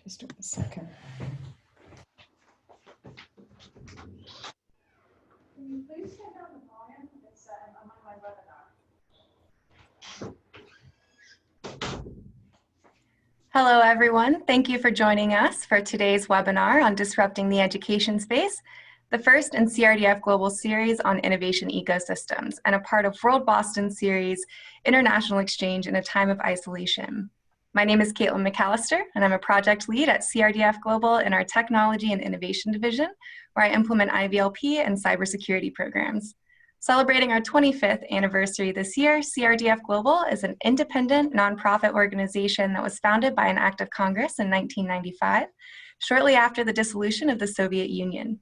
Just a second. Can you please turn down the volume? I'm on my webinar. Hello, everyone. Thank you for joining us for today's webinar on disrupting the education space, the first in CRDF Global series on innovation ecosystems, and a part of WorldBoston series, International Exchange in a Time of Isolation. My name is Caitlin McAllister, and I'm a project lead at CRDF Global in our Technology and Innovation Division, where I implement IVLP and cybersecurity programs. Celebrating our 25th anniversary this year, CRDF Global is an independent nonprofit organization that was founded by an act of Congress in 1995, shortly after the dissolution of the Soviet Union.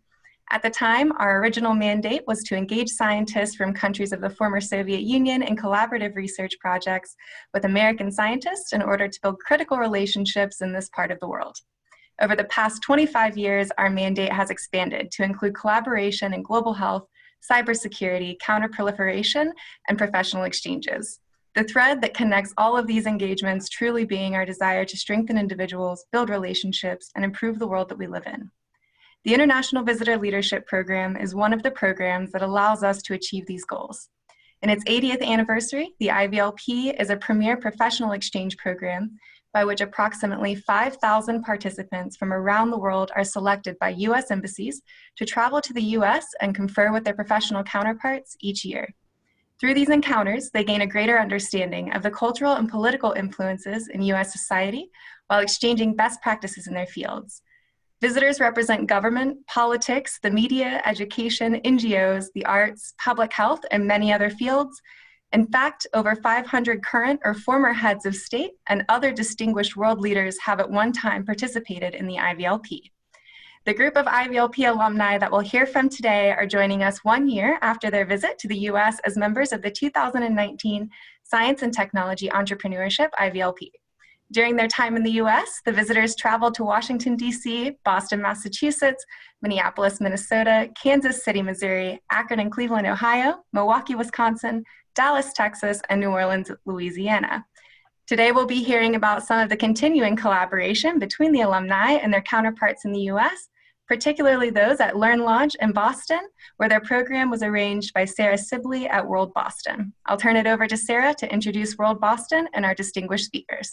At the time, our original mandate was to engage scientists from countries of the former Soviet Union in collaborative research projects with American scientists in order to build critical relationships in this part of the world. Over the past 25 years, our mandate has expanded to include collaboration in global health, cybersecurity, counterproliferation, and professional exchanges. The thread that connects all of these engagements truly being our desire to strengthen individuals, build relationships, and improve the world that we live in. The International Visitor Leadership Program is one of the programs that allows us to achieve these goals. In its 80th anniversary, the IVLP is a premier professional exchange program by which approximately 5,000 participants from around the world are selected by U.S. embassies to travel to the U.S. and confer with their professional counterparts each year. Through these encounters, they gain a greater understanding of the cultural and political influences in U.S. society while exchanging best practices in their fields. Visitors represent government, politics, the media, education, NGOs, the arts, public health, and many other fields. In fact, over 500 current or former heads of state and other distinguished world leaders have at one time participated in the IVLP. The group of IVLP alumni that we'll hear from today are joining us 1 year after their visit to the U.S. as members of the 2019 Science and Technology Entrepreneurship IVLP. During their time in the U.S., the visitors traveled to Washington, D.C., Boston, Massachusetts, Minneapolis, Minnesota, Kansas City, Missouri, Akron and Cleveland, Ohio, Milwaukee, Wisconsin, Dallas, Texas, and New Orleans, Louisiana. Today, we'll be hearing about some of the continuing collaboration between the alumni and their counterparts in the U.S., particularly those at LearnLaunch in Boston, where their program was arranged by Sarah Sibley at WorldBoston. I'll turn it over to Sarah to introduce WorldBoston and our distinguished speakers.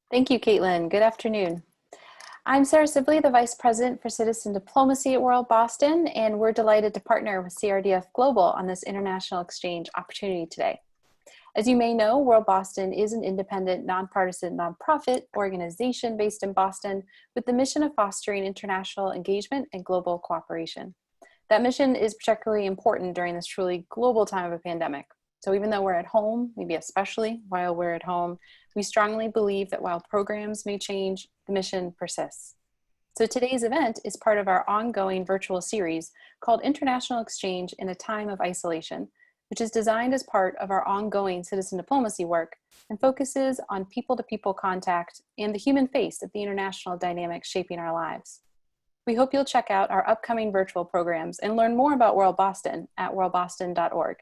Thank you, Caitlin. Good afternoon. I'm Sarah Sibley, the Vice President for Citizen Diplomacy at WorldBoston, and we're delighted to partner with CRDF Global on this international exchange opportunity today. As you may know, WorldBoston is an independent, nonpartisan, nonprofit organization based in Boston with the mission of fostering international engagement and global cooperation. That mission is particularly important during this truly global time of a pandemic. So even though we're at home, maybe especially while we're at home, we strongly believe that while programs may change, the mission persists. So today's event is part of our ongoing virtual series called International Exchange in a Time of Isolation, which is designed as part of our ongoing citizen diplomacy work and focuses on people-to-people contact and the human face of the international dynamics shaping our lives. We hope you'll check out our upcoming virtual programs and learn more about WorldBoston at worldboston.org.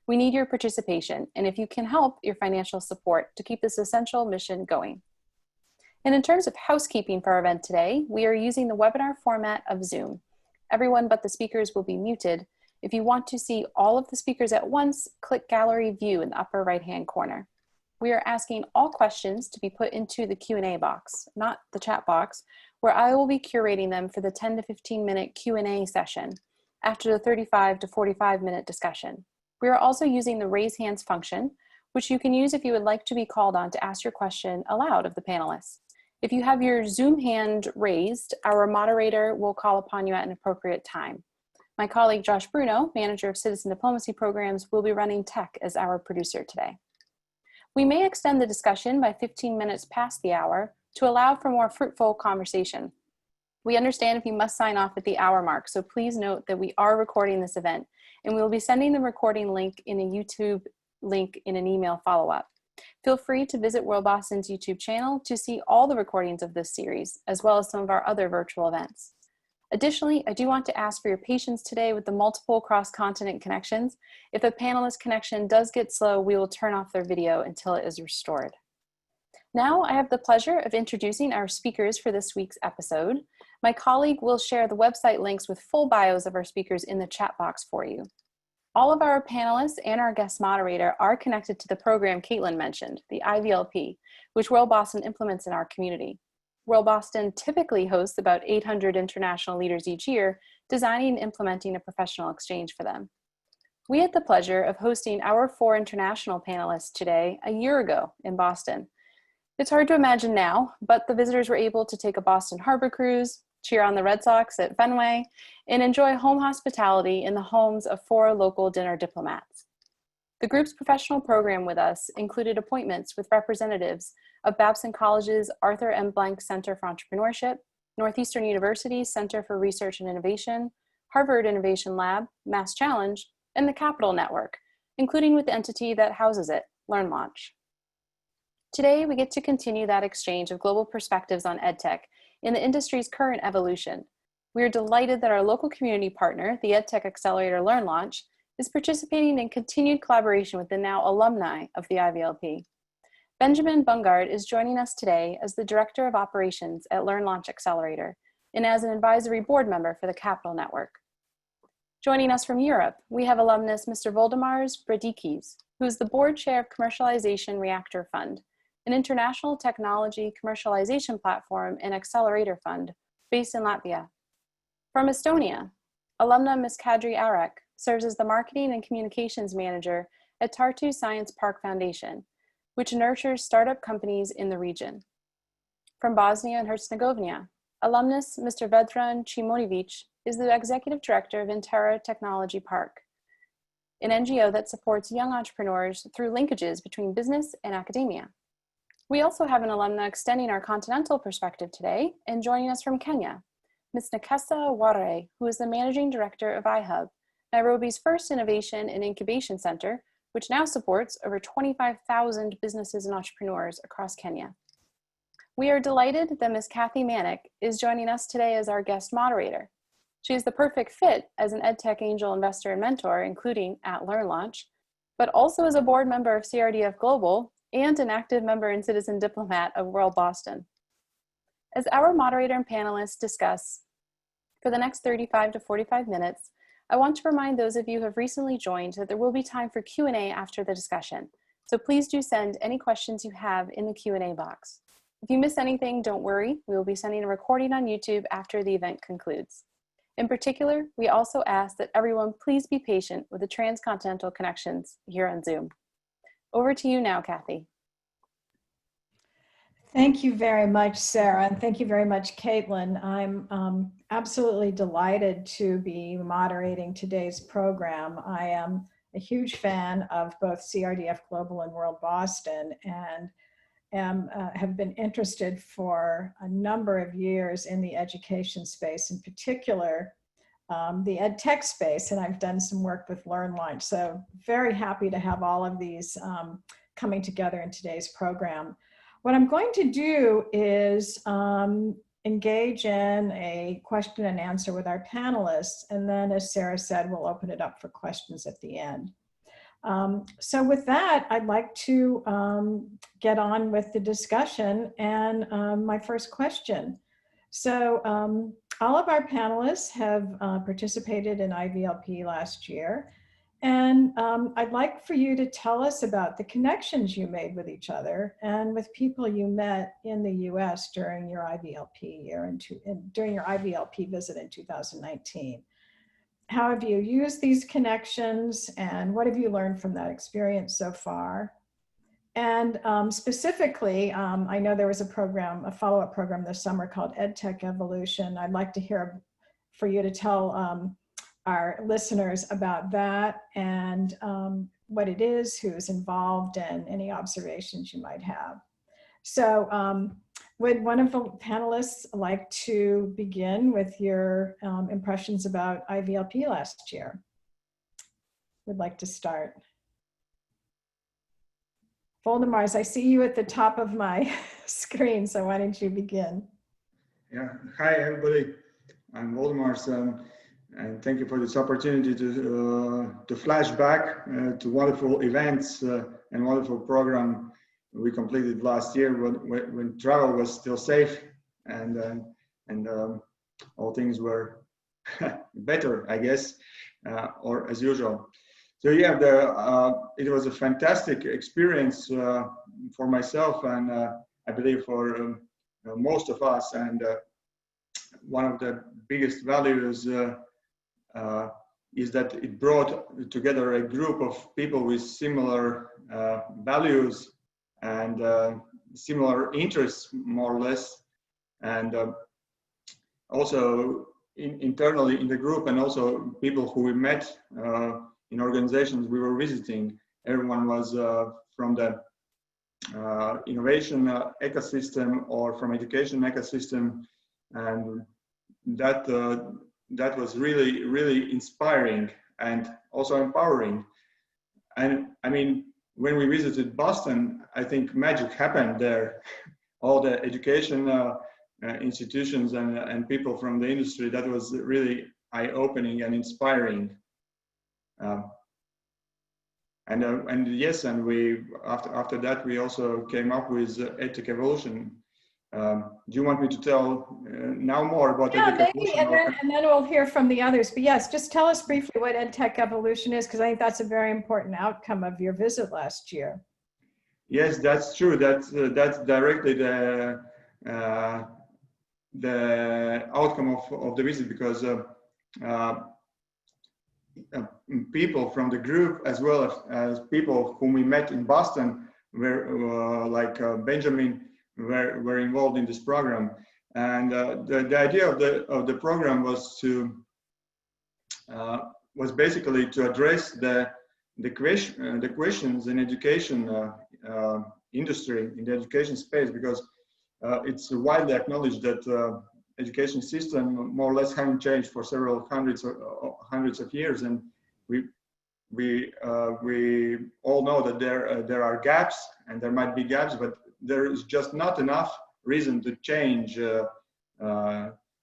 We need your participation, and if you can help, your financial support to keep this essential mission going. And in terms of housekeeping for our event today, we are using the webinar format of Zoom. Everyone but the speakers will be muted. If you want to see all of the speakers at once, click Gallery View in the upper right-hand corner. We are asking all questions to be put into the Q&A box, not the chat box, where I will be curating them for the 10 to 15 minute Q&A session after the 35 to 45 minute discussion. We are also using the raise hands function, which you can use if you would like to be called on to ask your question aloud of the panelists. If you have your Zoom hand raised, our moderator will call upon you at an appropriate time. My colleague Josh Bruno, Manager of Citizen Diplomacy Programs, will be running tech as our producer today. We may extend the discussion by 15 minutes past the hour to allow for more fruitful conversation. We understand if you must sign off at the hour mark, so please note that we are recording this event, and we will be sending the recording link in a YouTube link in an email follow-up. Feel free to visit WorldBoston's YouTube channel to see all the recordings of this series, as well as some of our other virtual events. Additionally, I do want to ask for your patience today with the multiple cross-continent connections. If a panelist connection does get slow, we will turn off their video until it is restored. Now I have the pleasure of introducing our speakers for this week's episode. My colleague will share the website links with full bios of our speakers in the chat box for you. All of our panelists and our guest moderator are connected to the program Caitlin mentioned, the IVLP, which WorldBoston implements in our community. WorldBoston typically hosts about 800 international leaders each year, designing and implementing a professional exchange for them. We had the pleasure of hosting our 4 international panelists today a year ago in Boston. It's hard to imagine now, but the visitors were able to take a Boston Harbor cruise, cheer on the Red Sox at Fenway, and enjoy home hospitality in the homes of 4 local dinner diplomats. The group's professional program with us included appointments with representatives of Babson College's Arthur M. Blank Center for Entrepreneurship, Northeastern University's Center for Research and Innovation, Harvard Innovation Lab, Mass Challenge, and the Capital Network, including with the entity that houses it, LearnLaunch. Today, we get to continue that exchange of global perspectives on EdTech in the industry's current evolution. We are delighted that our local community partner, the EdTech Accelerator LearnLaunch, is participating in continued collaboration with the now alumni of the IVLP. Benjamin Bungard is joining us today as the Director of Operations at LearnLaunch Accelerator and as an advisory board member for the Capital Network. Joining us from Europe, we have alumnus Mr. Voldemars Bredikis, who is the board chair of Commercialization Reactor Fund, an international technology commercialization platform and accelerator fund based in Latvia. From Estonia, alumna Ms. Kadri Arek serves as the Marketing and Communications Manager at Tartu Science Park Foundation, which nurtures startup companies in the region. From Bosnia and Herzegovina, alumnus Mr. Vedran Cimonovic is the Executive Director of Intera Technology Park, an NGO that supports young entrepreneurs through linkages between business and academia. We also have an alumna extending our continental perspective today and joining us from Kenya, Ms. Nekesa Ware, who is the Managing Director of iHub, Nairobi's first innovation and incubation center, which now supports over 25,000 businesses and entrepreneurs across Kenya. We are delighted that Ms. Kathy Manick is joining us today as our guest moderator. She is the perfect fit as an EdTech angel investor and mentor, including at LearnLaunch, but also as a board member of CRDF Global and an active member and citizen diplomat of WorldBoston. As our moderator and panelists discuss for the next 35 to 45 minutes, I want to remind those of you who have recently joined that there will be time for Q&A after the discussion. So please do send any questions you have in the Q&A box. If you miss anything, don't worry. We will be sending a recording on YouTube after the event concludes. In particular, we also ask that everyone please be patient with the transcontinental connections here on Zoom. Over to you now, Kathy. Thank you very much, Sarah, and thank you very much, Caitlin. I'm absolutely delighted to be moderating today's program. I am a huge fan of both CRDF Global and WorldBoston, and have been interested for a number of years in the education space, in particular the ed tech space, and I've done some work with LearnLaunch. So very happy to have all of these coming together in today's program. What I'm going to do is engage in a question and answer with our panelists, and then, as Sarah said, we'll open it up for questions at the end. So with that, I'd like to get on with the discussion and my first question. So all of our panelists have participated in IVLP last year, and I'd like for you to tell us about the connections you made with each other and with people you met in the US during your IVLP year and during your IVLP visit in 2019. How have you used these connections, and what have you learned from that experience so far? And specifically, I know there was a follow-up program this summer called EdTech Evolution. I'd like to hear for you to tell our listeners about that and what it is, who's involved, and any observations you might have. So would one of the panelists like to begin with your impressions about IVLP last year? Would like to start. Voldemars, I see you at the top of my screen, so why don't you begin? Yeah, hi everybody. I'm Waldemar, and thank you for this opportunity to flash back to wonderful events and wonderful program we completed last year when travel was still safe and all things were better, I guess, or as usual. So yeah, it was a fantastic experience for myself and I believe for most of us. And one of the biggest values is that it brought together a group of people with similar values and similar interests, more or less, and also internally in the group, and also people who we met in organizations we were visiting. Everyone was from the innovation ecosystem or from education ecosystem, and that was really inspiring and also empowering. And I mean, when we visited Boston, I think magic happened there. All the education institutions and people from the industry, that was really eye-opening and inspiring. And yes, and we after that we also came up with EdTech Evolution. Do you want me to tell now more about EdTech Evolution? And then we'll hear from the others. But yes, just tell us briefly what EdTech Evolution is, because I think that's a very important outcome of your visit last year. Yes, that's true. That's directly the outcome of the visit, because people from the group, as well as people whom we met in Boston, were like Benjamin, were involved in this program. And the idea of the program was basically to address the questions in education industry, in the education space, because it's widely acknowledged that education system more or less haven't changed for several hundreds of years, and we all know that there are gaps, and there might be gaps, but there is just not enough reason to change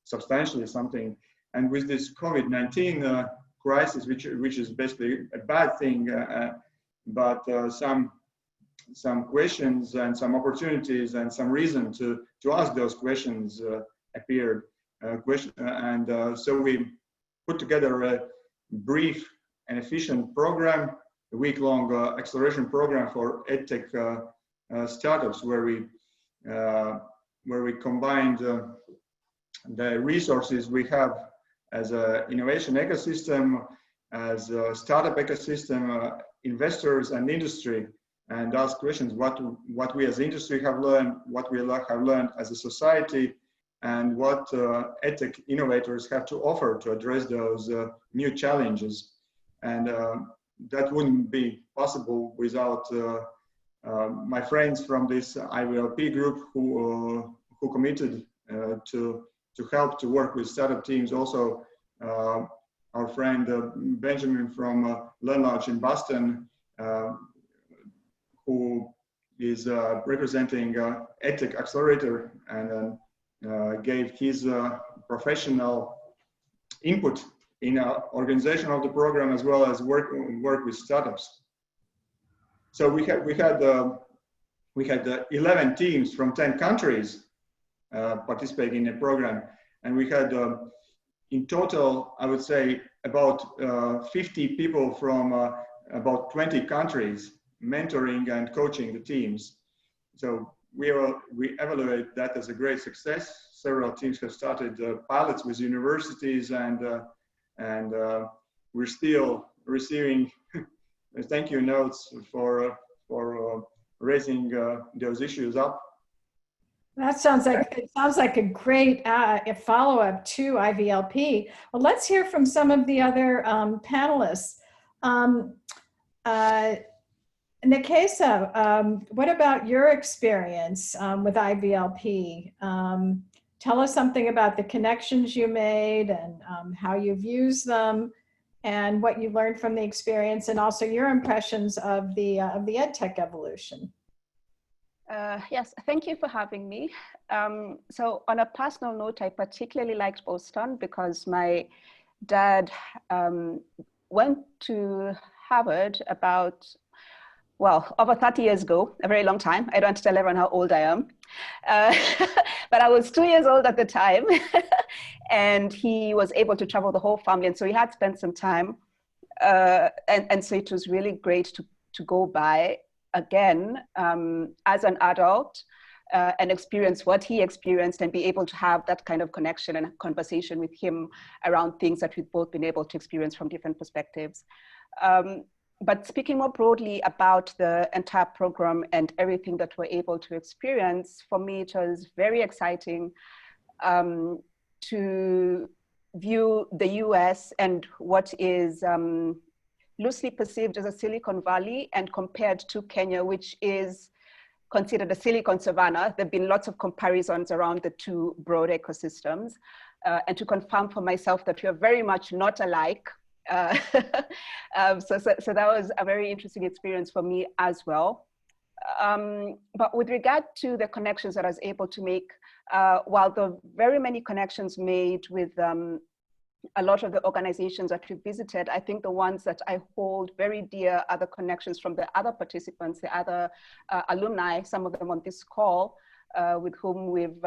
substantially something. And with this COVID-19 crisis, which is basically a bad thing, but some questions and some opportunities and some reason to ask those questions appeared. So we put together a brief and efficient program, a week-long acceleration program for EdTech startups, where we combined the resources we have as an innovation ecosystem, as a startup ecosystem, investors and industry, and ask questions what we as industry have learned, what we have learned as a society, and what EdTech innovators have to offer to address those new challenges. And that wouldn't be possible without my friends from this IVLP group who committed to help to work with startup teams. Also, our friend Benjamin from LearnLaunch in Boston, who is representing EdTech Accelerator, and gave his professional input in organization of the program, as well as work with startups. So we had 11 teams from 10 countries participating in the program, and we had in total, I would say, about 50 people from about 20 countries mentoring and coaching the teams. So we evaluate that as a great success. Several teams have started pilots with universities, and we're still receiving thank you notes for raising those issues up. That sounds like a great follow-up to IVLP. Well, let's hear from some of the other panelists. Nikesa, what about your experience with IVLP? Tell us something about the connections you made and how you've used them, and what you learned from the experience, and also your impressions of the EdTech evolution. Yes, thank you for having me. So on a personal note, I particularly liked Boston because my dad went to Harvard about, well, over 30 years ago, a very long time. I don't want to tell everyone how old I am. But I was 2 years old at the time. And he was able to travel the whole family. And so he had spent some time. And so it was really great to go by again as an adult and experience what he experienced and be able to have that kind of connection and conversation with him around things that we've both been able to experience from different perspectives. But speaking more broadly about the entire program and everything that we're able to experience, for me, it was very exciting to view the US and what is loosely perceived as a Silicon Valley and compared to Kenya, which is considered a Silicon Savannah. There have been lots of comparisons around the two broad ecosystems. And to confirm for myself that we are very much not alike. So that was a very interesting experience for me as well. But with regard to the connections that I was able to make, while there are very many connections made with a lot of the organizations that we visited, I think the ones that I hold very dear are the connections from the other participants, the other alumni, some of them on this call, with whom we've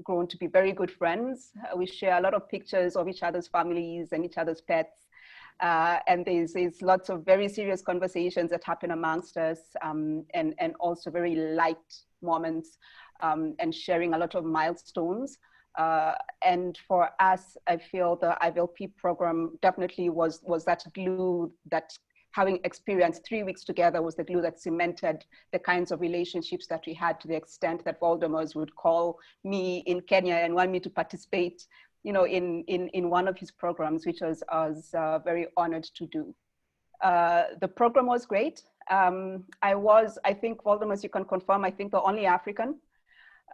grown to be very good friends. We share a lot of pictures of each other's families and each other's pets. And there's lots of very serious conversations that happen amongst us, and also very light moments, and sharing a lot of milestones. And for us, I feel the IVLP program definitely was that glue, that having experienced 3 weeks together was the glue that cemented the kinds of relationships that we had, to the extent that Voldemort would call me in Kenya and want me to participate, you know, in one of his programs, which I was very honored to do. The program was great. I think Voldemort, you can confirm, I think the only African.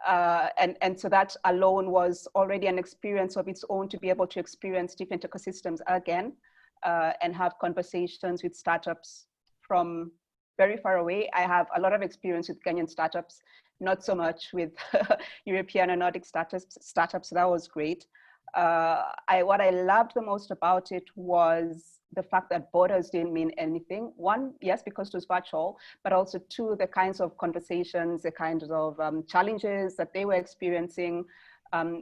And so that alone was already an experience of its own, to be able to experience different ecosystems again, and have conversations with startups from very far away. I have a lot of experience with Kenyan startups, not so much with European and Nordic startups. So that was great. What I loved the most about it was the fact that borders didn't mean anything. One, yes, because it was virtual, but also two, the kinds of conversations, the kinds of challenges that they were experiencing,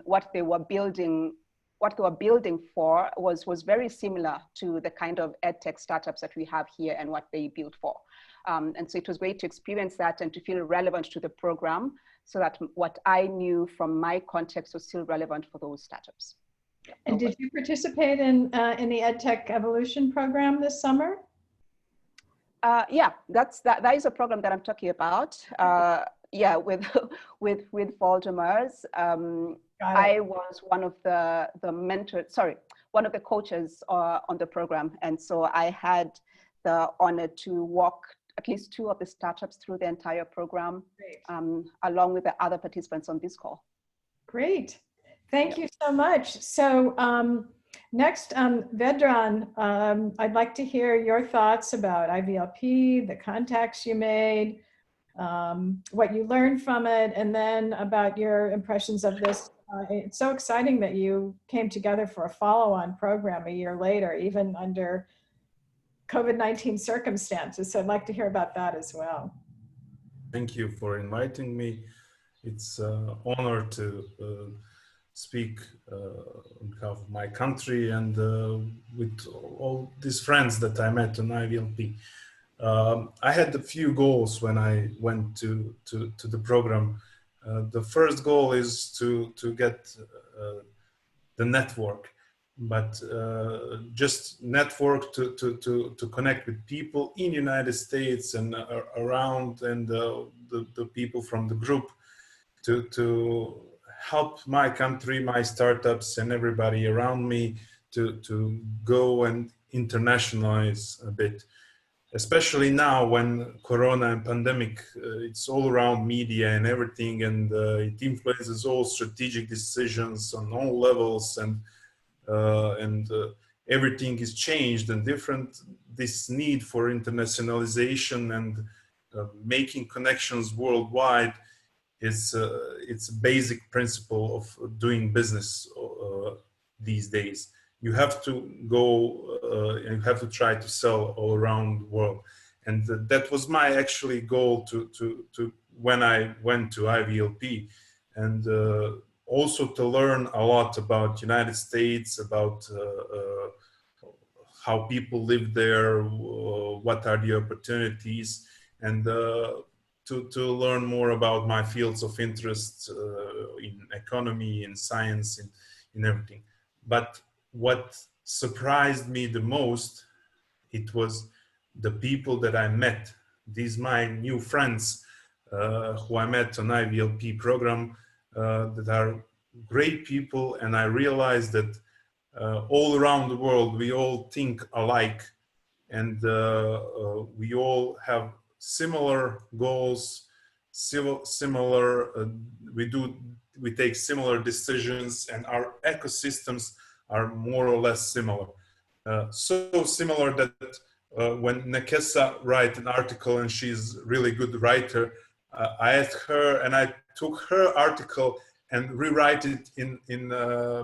what they were building for was very similar to the kind of edtech startups that we have here and what they built for. And so it was great to experience that and to feel relevant to the program, so that what I knew from my context was still relevant for those startups. And did you participate in the EdTech Evolution program this summer? Yeah, that is a program that I'm talking about. Yeah, with Voldemars. I was one of the mentors, sorry, one of the coaches on the program. And so I had the honor to walk at least 2 of the startups through the entire program, along with the other participants on this call. Great. Thank you so much. So next, Vedran, I'd like to hear your thoughts about IVLP, the contacts you made, what you learned from it, and then about your impressions of this. It's so exciting that you came together for a follow-on program a year later, even under COVID-19 circumstances. So I'd like to hear about that as well. Thank you for inviting me. It's an honor to speak on behalf of my country and with all these friends that I met on IVLP. I had a few goals when I went to the program. The first goal is to get the network, but just network to connect with people in the United States and around, and the people from the group to help my country, my startups, and everybody around me to go and internationalize a bit. Especially now when Corona and pandemic, it's all around media and everything, and it influences all strategic decisions on all levels, and everything is changed and different. This need for internationalization and making connections worldwide is it's a basic principle of doing business these days. You have to go and you have to try to sell all around the world. And that was my actually goal to when I went to IVLP, and also to learn a lot about United States, about how people live there, what are the opportunities, and to learn more about my fields of interest in economy, in science, in everything. But what surprised me the most, it was the people that I met. These my new friends who I met on IVLP program that are great people, and I realized that all around the world we all think alike, and we all have similar goals, similar we take similar decisions, and our ecosystems are more or less similar. So similar that when Nekesa writes an article, and she's a really good writer, I asked her, and I took her article and rewrite it in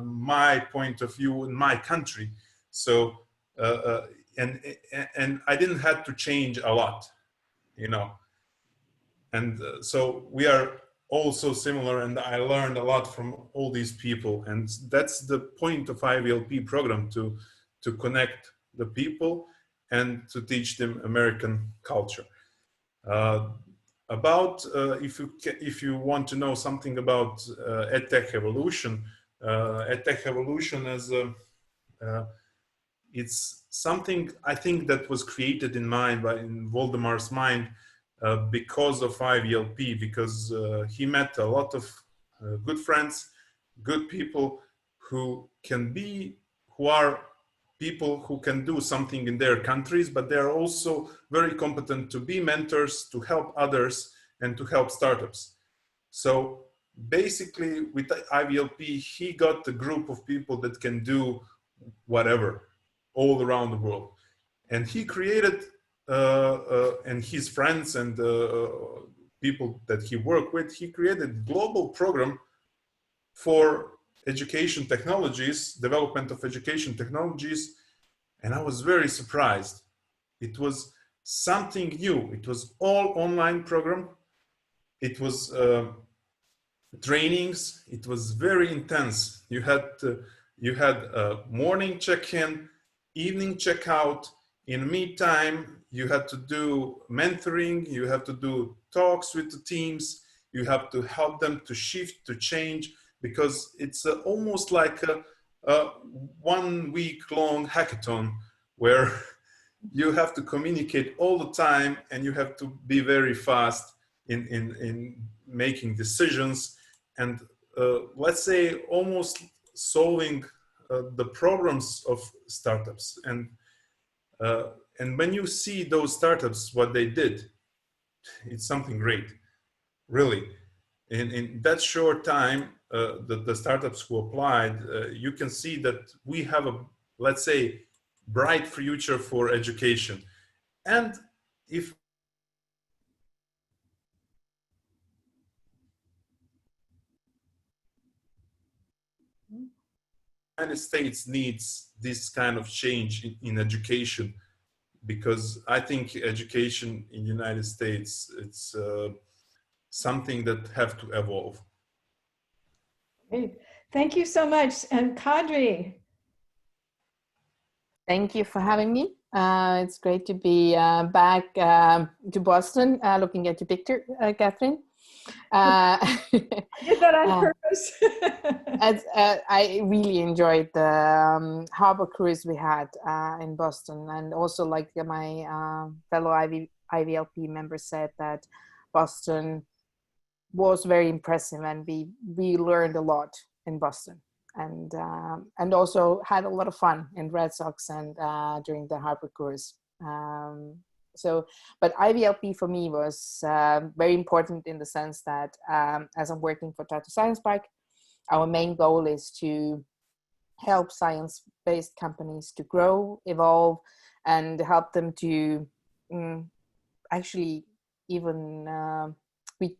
my point of view in my country. So and I didn't have to change a lot, you know. And so we are all so similar, and I learned a lot from all these people. And that's the point of IVLP program, to connect the people and to teach them American culture. If you want to know something about EdTech evolution, EdTech evolution as it's something I think that was created in Waldemar's mind because of IVLP, because he met a lot of good friends, good people who are people who can do something in their countries, but they're also very competent to be mentors, to help others, and to help startups. So basically with IVLP, he got a group of people that can do whatever all around the world. And he created, and his friends and people that he worked with, he created a global program for education technologies, development of education technologies, and I was very surprised. It was something new. It was all online program. It was trainings. It was very intense. You had a morning check-in, evening check-out. In the meantime, you had to do mentoring. You have to do talks with the teams. You have to help them to shift, to change, because it's almost like a 1 week long hackathon where you have to communicate all the time, and you have to be very fast in making decisions, and let's say almost solving the problems of startups. And when you see those startups, what they did, it's something great, really. In that short time, the startups who applied, you can see that we have a, let's say, bright future for education. And if the United States needs this kind of change in education, because I think education in the United States, it's something that have to evolve. Great. Thank you so much. And Kadri. Thank you for having me. It's great to be back to Boston, looking at your picture, Catherine. I did that on purpose. I really enjoyed the harbor cruise we had in Boston, and also like my fellow IVLP members said, that Boston was very impressive, and we learned a lot in Boston, and also had a lot of fun in Red Sox and during the harbor cruise. But IVLP for me was very important in the sense that as I'm working for Tartu Science Park, our main goal is to help science-based companies to grow, evolve, and help them to actually even we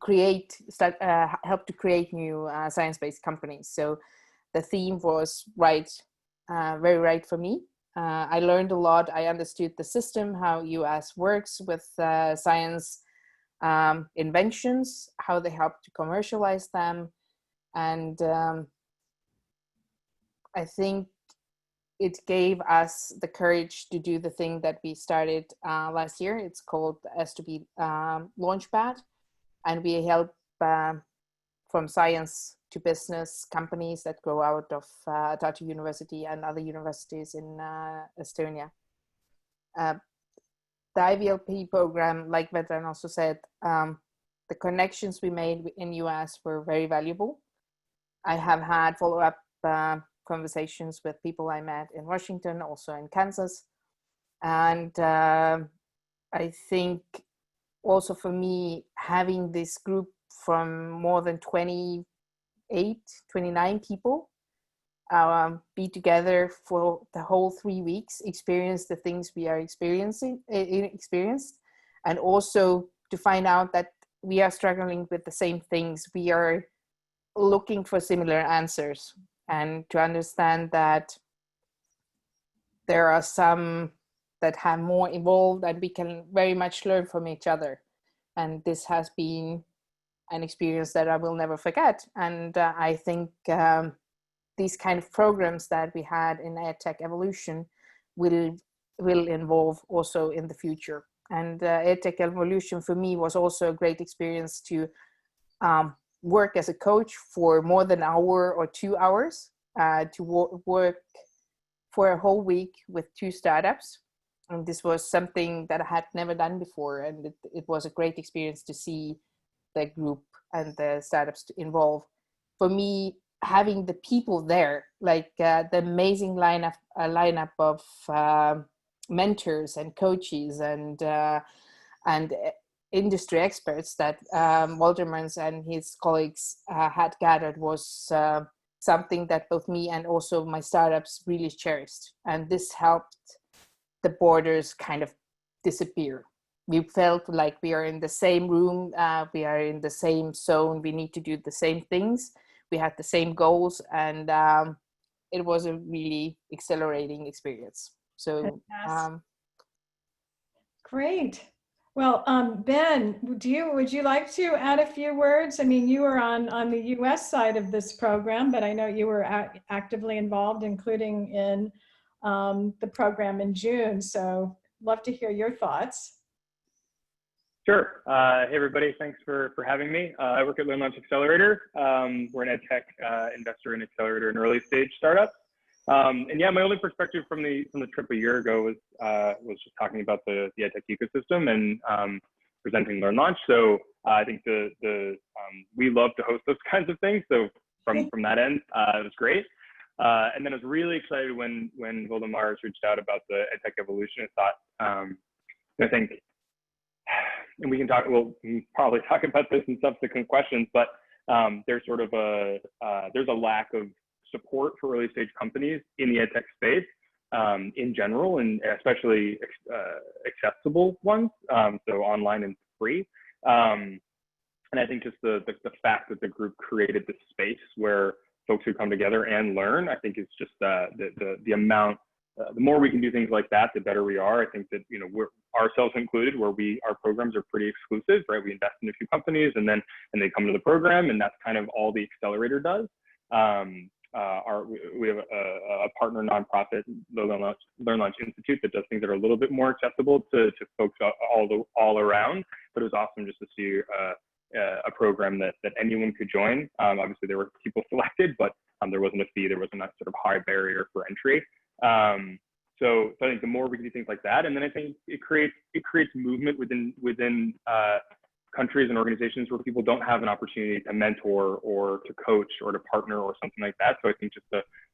help to create new science-based companies. So the theme was very right for me. I learned a lot. I understood the system, how US works with science inventions, how they help to commercialize them. And I think it gave us the courage to do the thing that we started last year. It's called S2B Launchpad. And we help from science to business companies that grow out of Tartu University and other universities in Estonia. The IVLP program, like Vedran also said, the connections we made in US were very valuable. I have had follow-up conversations with people I met in Washington, also in Kansas. And I think also for me, having this group from more than 29 people be together for the whole 3 weeks, experience the things we are experienced, and also to find out that we are struggling with the same things. We are looking for similar answers, and to understand that there are some that have more evolved and we can very much learn from each other. And this has been an experience that I will never forget. And I think these kind of programs that we had in EdTech Evolution will involve also in the future. And EdTech Evolution for me was also a great experience to work as a coach for more than an hour or 2 hours, to work for a whole week with 2 startups. And this was something that I had never done before. And it was a great experience to see the group and the startups involved. For me, having the people there, like the amazing lineup of mentors and coaches and industry experts that Waldemars and his colleagues had gathered was something that both me and also my startups really cherished. And this helped the borders kind of disappear. We felt like we are in the same room, we are in the same zone, we need to do the same things, we had the same goals, and it was a really accelerating experience. So great. Well, Ben, would you like to add a few words? I mean, you were on the US side of this program, but I know you were actively involved, including in the program in June. So love to hear your thoughts. Sure. Hey, everybody. Thanks for having me. I work at LearnLaunch Accelerator. We're an EdTech investor and accelerator and early stage startup. And yeah, my only perspective from the trip a year ago was just talking about the EdTech ecosystem and presenting LearnLaunch. So I think we love to host those kinds of things. So from that end, it was great. And then I was really excited when Waldemars reached out about the EdTech Evolution. I thought, I think, and we can probably talk about this in subsequent questions, but there's sort of there's a lack of support for early stage companies in the EdTech space in general, and especially accessible ones, so online and free. And I think just the fact that the group created this space where folks who come together and learn, I think it's just the amount. The more we can do things like that, the better we are. I think that, we're ourselves included, where our programs are pretty exclusive, right? We invest in a few companies and they come to the program, and that's kind of all the accelerator does. We have a partner nonprofit, the LearnLaunch Institute, that does things that are a little bit more accessible to folks all around. But it was awesome just to see a program that anyone could join. Obviously, there were people selected, but there wasn't a fee. There wasn't a sort of high barrier for entry. So I think the more we can do things like that, and then I think it creates movement within countries and organizations where people don't have an opportunity to mentor or to coach or to partner or something like that. So I think just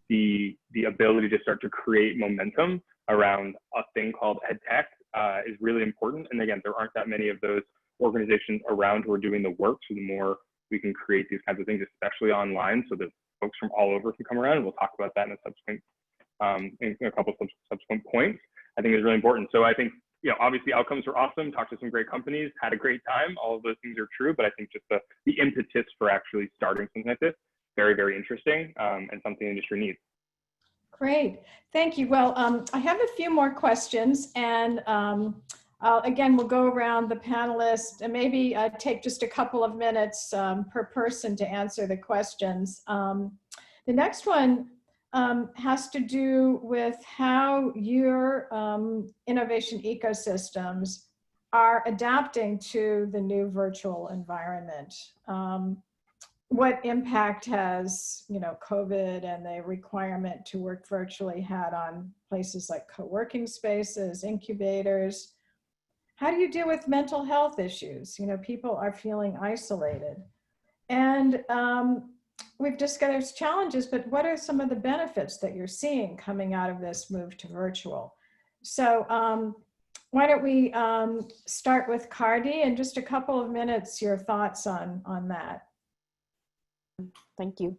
the ability to start to create momentum around a thing called EdTech is really important. And again, there aren't that many of those organizations around who are doing the work. So the more we can create these kinds of things, especially online, so that folks from all over can come around, and we'll talk about that in a couple of subsequent points, I think is really important. So I think obviously outcomes were awesome, talked to some great companies, had a great time. All of those things are true, but I think just the impetus for actually starting something like this, very, very interesting, and something the industry needs. Great, thank you. Well, I have a few more questions, and again, we'll go around the panelists and maybe take just a couple of minutes per person to answer the questions. The next one has to do with how your innovation ecosystems are adapting to the new virtual environment. What impact has, COVID and the requirement to work virtually had on places like co-working spaces, incubators? How do you deal with mental health issues? People are feeling isolated. And we've discussed there's challenges, but what are some of the benefits that you're seeing coming out of this move to virtual? So why don't we start with Cardi, in just a couple of minutes, your thoughts on that. Thank you.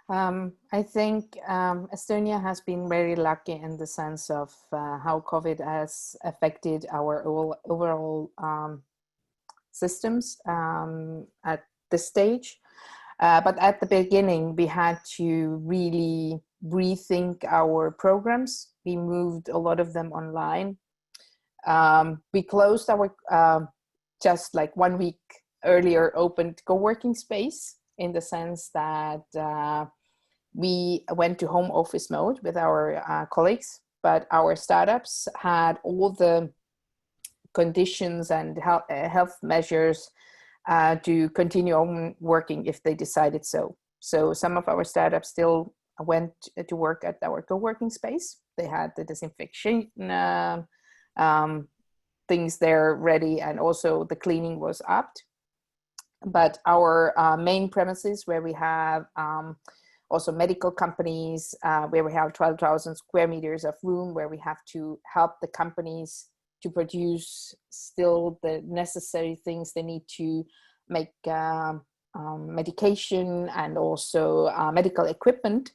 I think Estonia has been very lucky in the sense of how COVID has affected our overall systems at this stage. But at the beginning, we had to really rethink our programs. We moved a lot of them online. We closed our, just like 1 week earlier, opened co-working space, in the sense that we went to home office mode with our colleagues, but our startups had all the conditions and health measures to continue on working if they decided so. So some of our startups still went to work at our co-working space. They had the disinfection things there ready, and also the cleaning was upped. But our main premises, where we have also medical companies, where we have 12,000 square meters of room, where we have to help the companies to produce still the necessary things they need to make medication and also medical equipment,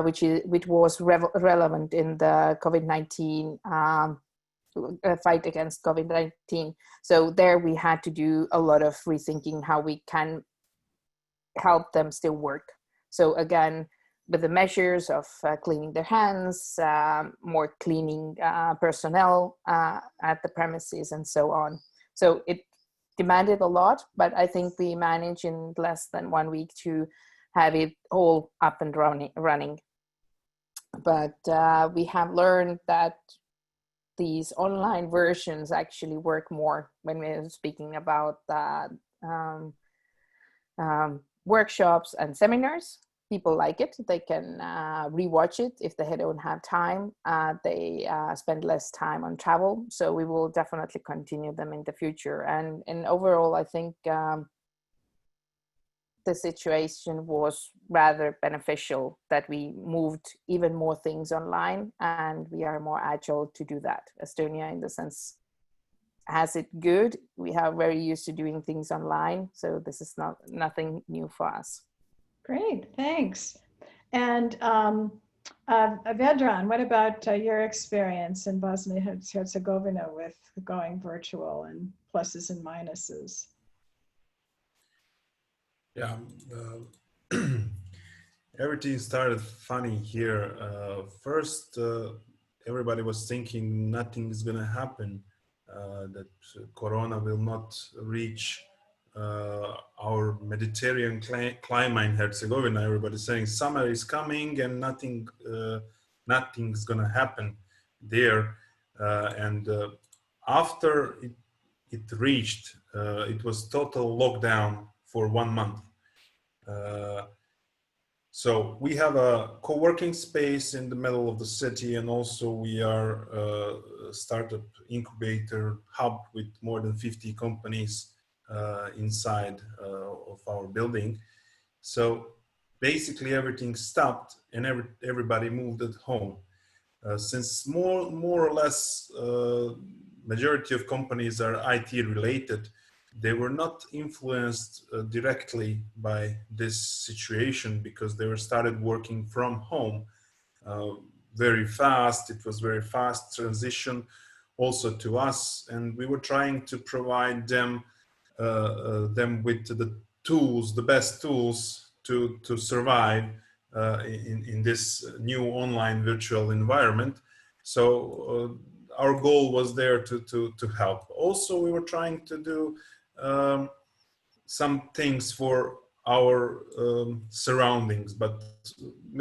which was relevant in the COVID-19 fight against COVID-19. So there we had to do a lot of rethinking how we can help them still work. So again, with the measures of cleaning their hands, more cleaning personnel at the premises, and so on. So it demanded a lot, but I think we managed in less than 1 week to have it all up and running. But we have learned that these online versions actually work more when we're speaking about workshops and seminars. People like it. They can rewatch it if they don't have time. They spend less time on travel. So we will definitely continue them in the future. And overall, I think the situation was rather beneficial, that we moved even more things online, and we are more agile to do that. Estonia, in the sense, has it good. We are very used to doing things online, so this is nothing new for us. Great, thanks. And Vedran, what about your experience in Bosnia and Herzegovina with going virtual, and pluses and minuses? Yeah, everything started funny here. First, everybody was thinking nothing is going to happen, that Corona will not reach our Mediterranean climate in Herzegovina. Everybody's saying summer is coming and nothing's going to happen there. And after it reached, it was total lockdown for 1 month. So we have a co-working space in the middle of the city, and also we are a startup incubator hub with more than 50 companies inside of our building. So basically everything stopped and everybody moved at home. Since more or less majority of companies are IT related, they were not influenced directly by this situation, because they were started working from home very fast. It was very fast transition. also to us, and we were trying to provide them with the tools, the best tools to survive in this new online virtual environment. So our goal was there to help. Also, we were trying to do some things for our surroundings, but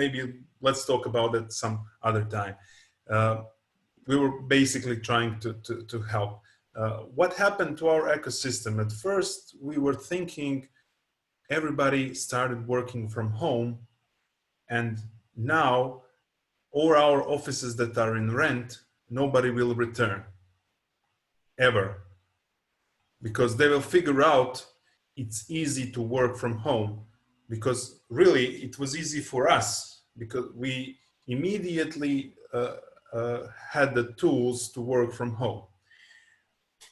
maybe let's talk about it some other time. We were basically trying to help. What happened to our ecosystem? At first, we were thinking everybody started working from home, and now all our offices that are in rent, nobody will return ever, because they will figure out it's easy to work from home. Because really it was easy for us, because we immediately had the tools to work from home.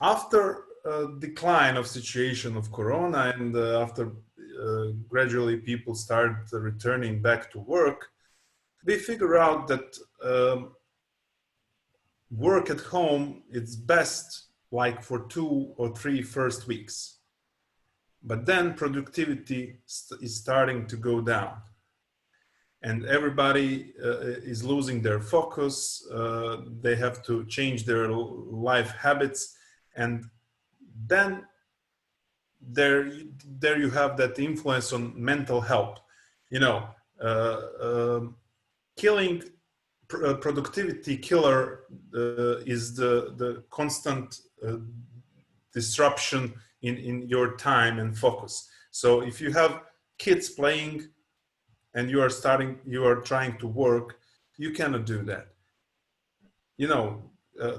After a decline of situation of Corona, and after gradually people start returning back to work, we figure out that work at home is best like for 2 or 3 first weeks. But then productivity is starting to go down, and everybody is losing their focus. They have to change their life habits, and then there you have that influence on mental health. You know, killing productivity killer is the constant disruption in your time and focus. So if you have kids playing and you are trying to work, you cannot do that. You know,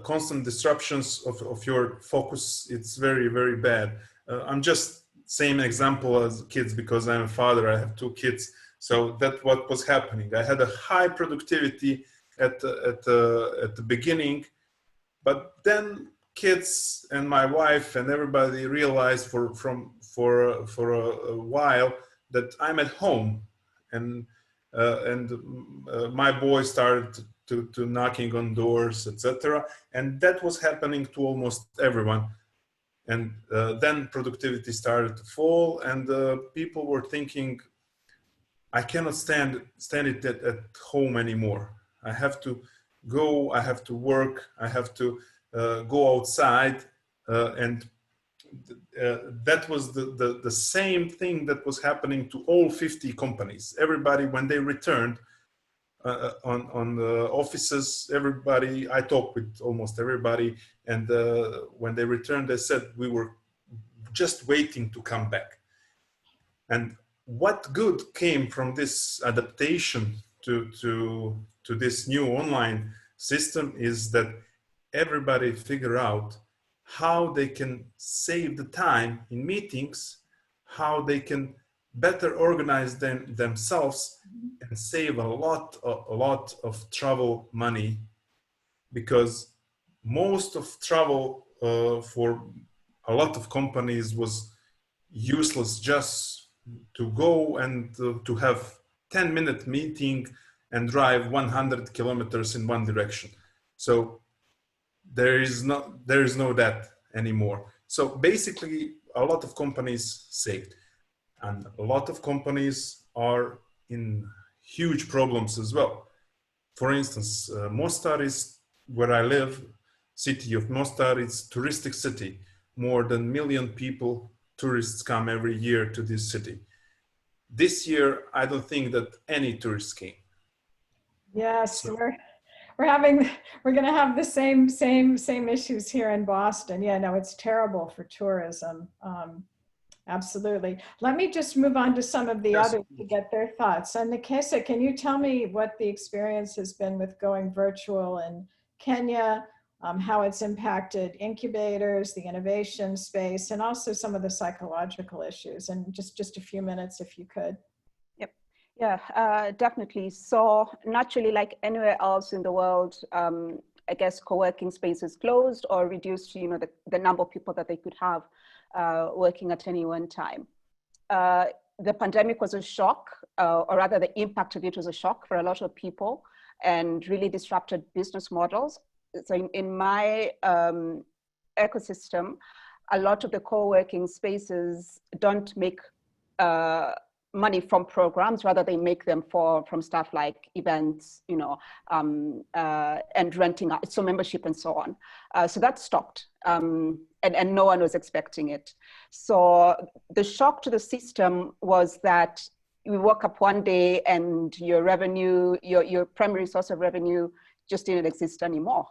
constant disruptions of your focus, it's very, very bad. I'm just same example as kids, because I'm a father, I have 2 kids. So that's what was happening. I had a high productivity at the beginning, but then kids and my wife and everybody realized for a while that I'm at home, and my boy started to knocking on doors, etc. And that was happening to almost everyone. And then productivity started to fall, and people were thinking, I cannot stand it at home anymore. I have to go, I have to work, I have to go outside, and that was the same thing that was happening to all 50 companies. Everybody, when they returned on the offices, everybody, I talked with almost everybody, and when they returned, they said we were just waiting to come back. And what good came from this adaptation to this new online system is that everybody figure out how they can save the time in meetings, how they can better organize themselves and save a lot of travel money, because most of travel for a lot of companies was useless, just to go and to have 10-minute meeting and drive 100 kilometers in one direction. So there is no that anymore. So basically a lot of companies saved, and a lot of companies are in huge problems as well. For instance, Mostar is where I live. City of Mostar is a touristic city. More than 1 million people, tourists come every year to this city. This year, I don't think that any tourists came. Yes, so we're going to have the same issues here in Boston. Yeah, no, it's terrible for tourism. Absolutely. Let me just move on to some of the others to get their thoughts. And Nikesa, can you tell me what the experience has been with going virtual in Kenya, how it's impacted incubators, the innovation space, and also some of the psychological issues? And just a few minutes, if you could. Yep. Yeah, definitely. So naturally, like anywhere else in the world, I guess co-working spaces closed or reduced, you know, the number of people that they could have working at any one time. The pandemic was a shock, or rather the impact of it was a shock for a lot of people, and really disrupted business models. in my ecosystem, a lot of the co-working spaces don't make money from programs, rather they make them from stuff like events, you know, and renting out, so membership and so on. So that stopped, and no one was expecting it. So the shock to the system was that we woke up one day and your revenue, your primary source of revenue just didn't exist anymore.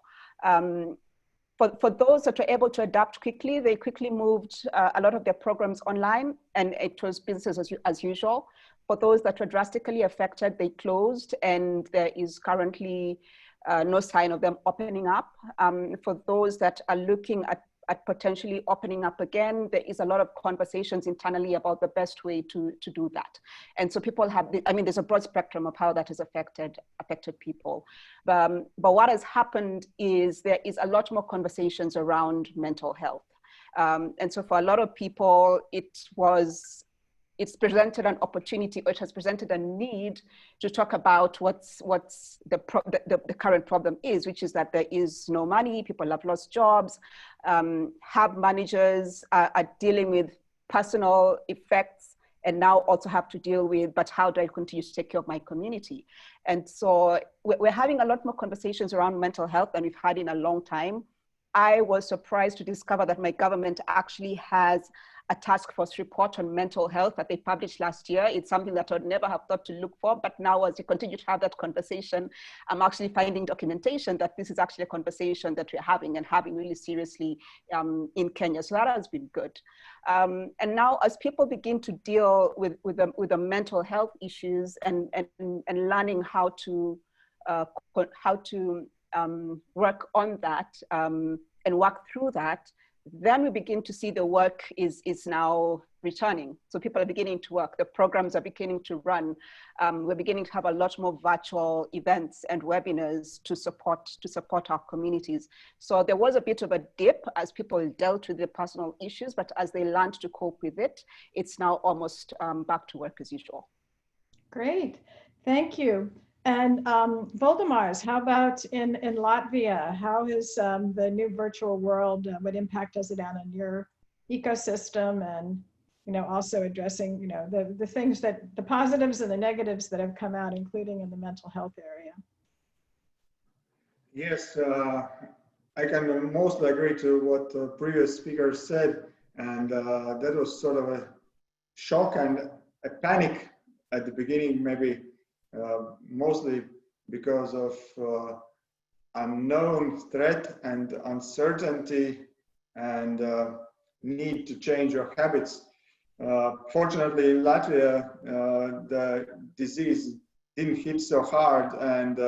For those that were able to adapt quickly, they quickly moved a lot of their programs online, and it was business as usual. For those that were drastically affected, they closed, and there is currently no sign of them opening up. For those that are looking at potentially opening up again, there is a lot of conversations internally about the best way to do that. And so people have, I mean, there's a broad spectrum of how that has affected people. But what has happened is there is a lot more conversations around mental health. And so for a lot of people, it's presented an opportunity, or it has presented a need to talk about what's the current problem is, which is that there is no money, people have lost jobs, have managers are dealing with personal effects, and now also have to deal with, but how do I continue to take care of my community? And so we're having a lot more conversations around mental health than we've had in a long time. I was surprised to discover that my government actually has a task force report on mental health that they published last year. It's something that I would never have thought to look for, but now as we continue to have that conversation, I'm actually finding documentation that this is actually a conversation that we're having, and having really seriously in Kenya. So that has been good. And now as people begin to deal with the mental health issues and learning how to work on that and work through that, then we begin to see the work is now returning. So people are beginning to work, the programs are beginning to run. We're beginning to have a lot more virtual events and webinars to support our communities. So there was a bit of a dip as people dealt with the personal issues, but as they learned to cope with it, it's now almost back to work as usual. Great, thank you. And Voldemars, how about in Latvia? How is the new virtual world, what impact does it have on your ecosystem, and also addressing the things that, the positives and the negatives that have come out, including in the mental health area? Yes, I can mostly agree to what the previous speaker said, and that was sort of a shock and a panic at the beginning, maybe. Mostly because of unknown threat and uncertainty and need to change your habits. Fortunately, in Latvia, the disease didn't hit so hard, and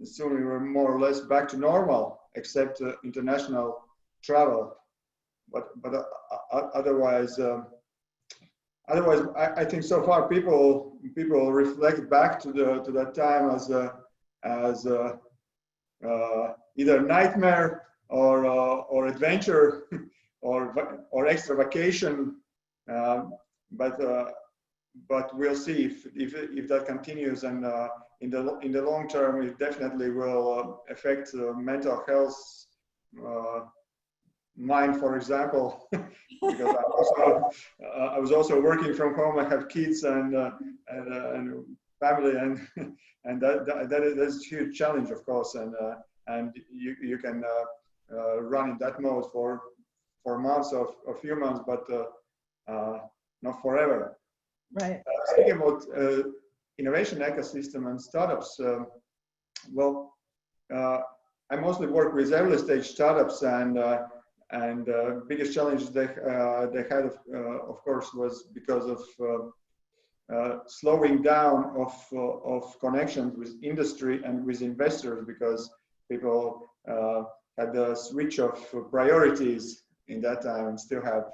soon we were more or less back to normal, except international travel. But otherwise, I think so far people reflect back to that time as either nightmare or adventure or extra vacation. But we'll see if that continues, and in the long term, it definitely will affect mental health. Mine, for example, because I was also working from home. I have kids and family, and that's a huge challenge, of course. And you can run in that mode for months or a few months, but not forever. Right. Speaking about innovation ecosystem and startups, well, I mostly work with early stage startups, and biggest challenge they had, of course, was because of slowing down of connections with industry and with investors, because people had the switch of priorities in that time, and still have.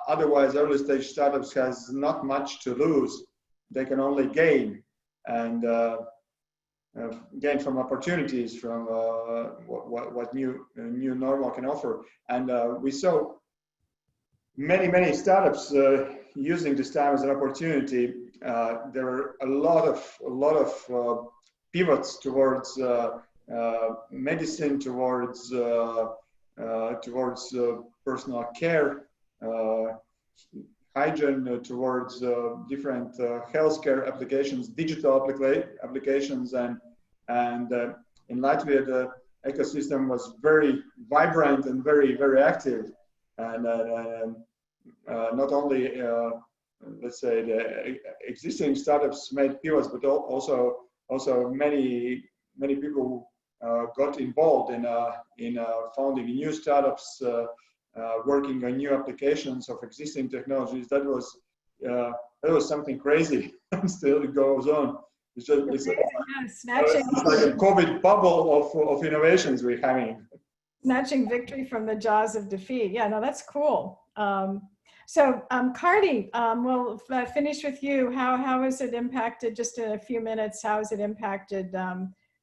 Otherwise, early stage startups has not much to lose. They can only gain, and gain from opportunities, from what new normal can offer. And we saw many startups using this time as an opportunity. There were a lot of pivots towards medicine towards personal care, hygiene towards different healthcare applications, digital applications, and in Latvia the ecosystem was very vibrant and very active, and not only let's say the existing startups made pivots, but also many people got involved in founding new startups, working on new applications of existing technologies. That was something crazy, and still it goes on. It's like a COVID bubble of innovations we're having. Snatching victory from the jaws of defeat. Yeah, no, that's cool. So Cardi, we'll finish with you. How has it impacted, just in a few minutes, how has it impacted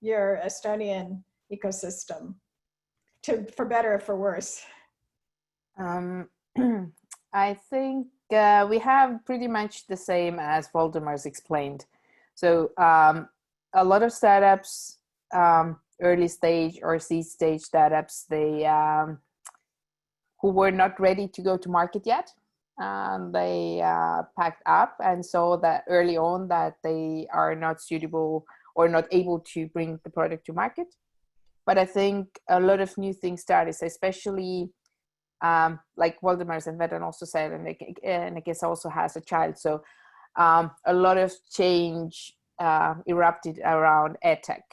your Estonian ecosystem, for better or for worse? I think we have pretty much the same as Valdemar's explained. So a lot of startups, early stage or seed stage startups, they who were not ready to go to market yet, they packed up and saw that early on that they are not suitable or not able to bring the product to market. But I think a lot of new things started, especially like Waldemar and Vedran also said, and I guess also has a child. So a lot of change erupted around edtech.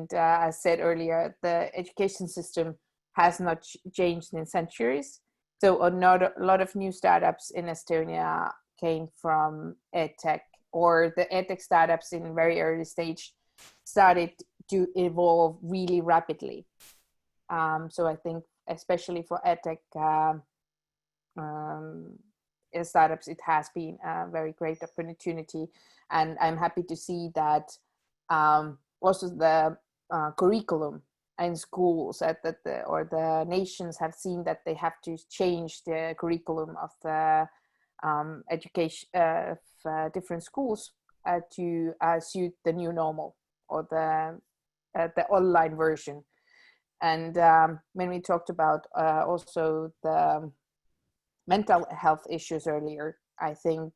As said earlier, the education system has not changed in centuries. So a lot of new startups in Estonia came from edtech, or the edtech startups in very early stage started to evolve really rapidly. So I think especially for edtech startups, it has been a very great opportunity. And I'm happy to see that also the curriculum in schools or the nations have seen that they have to change the curriculum of the education of different schools to suit the new normal, or the online version. And when we talked about also the mental health issues earlier, I think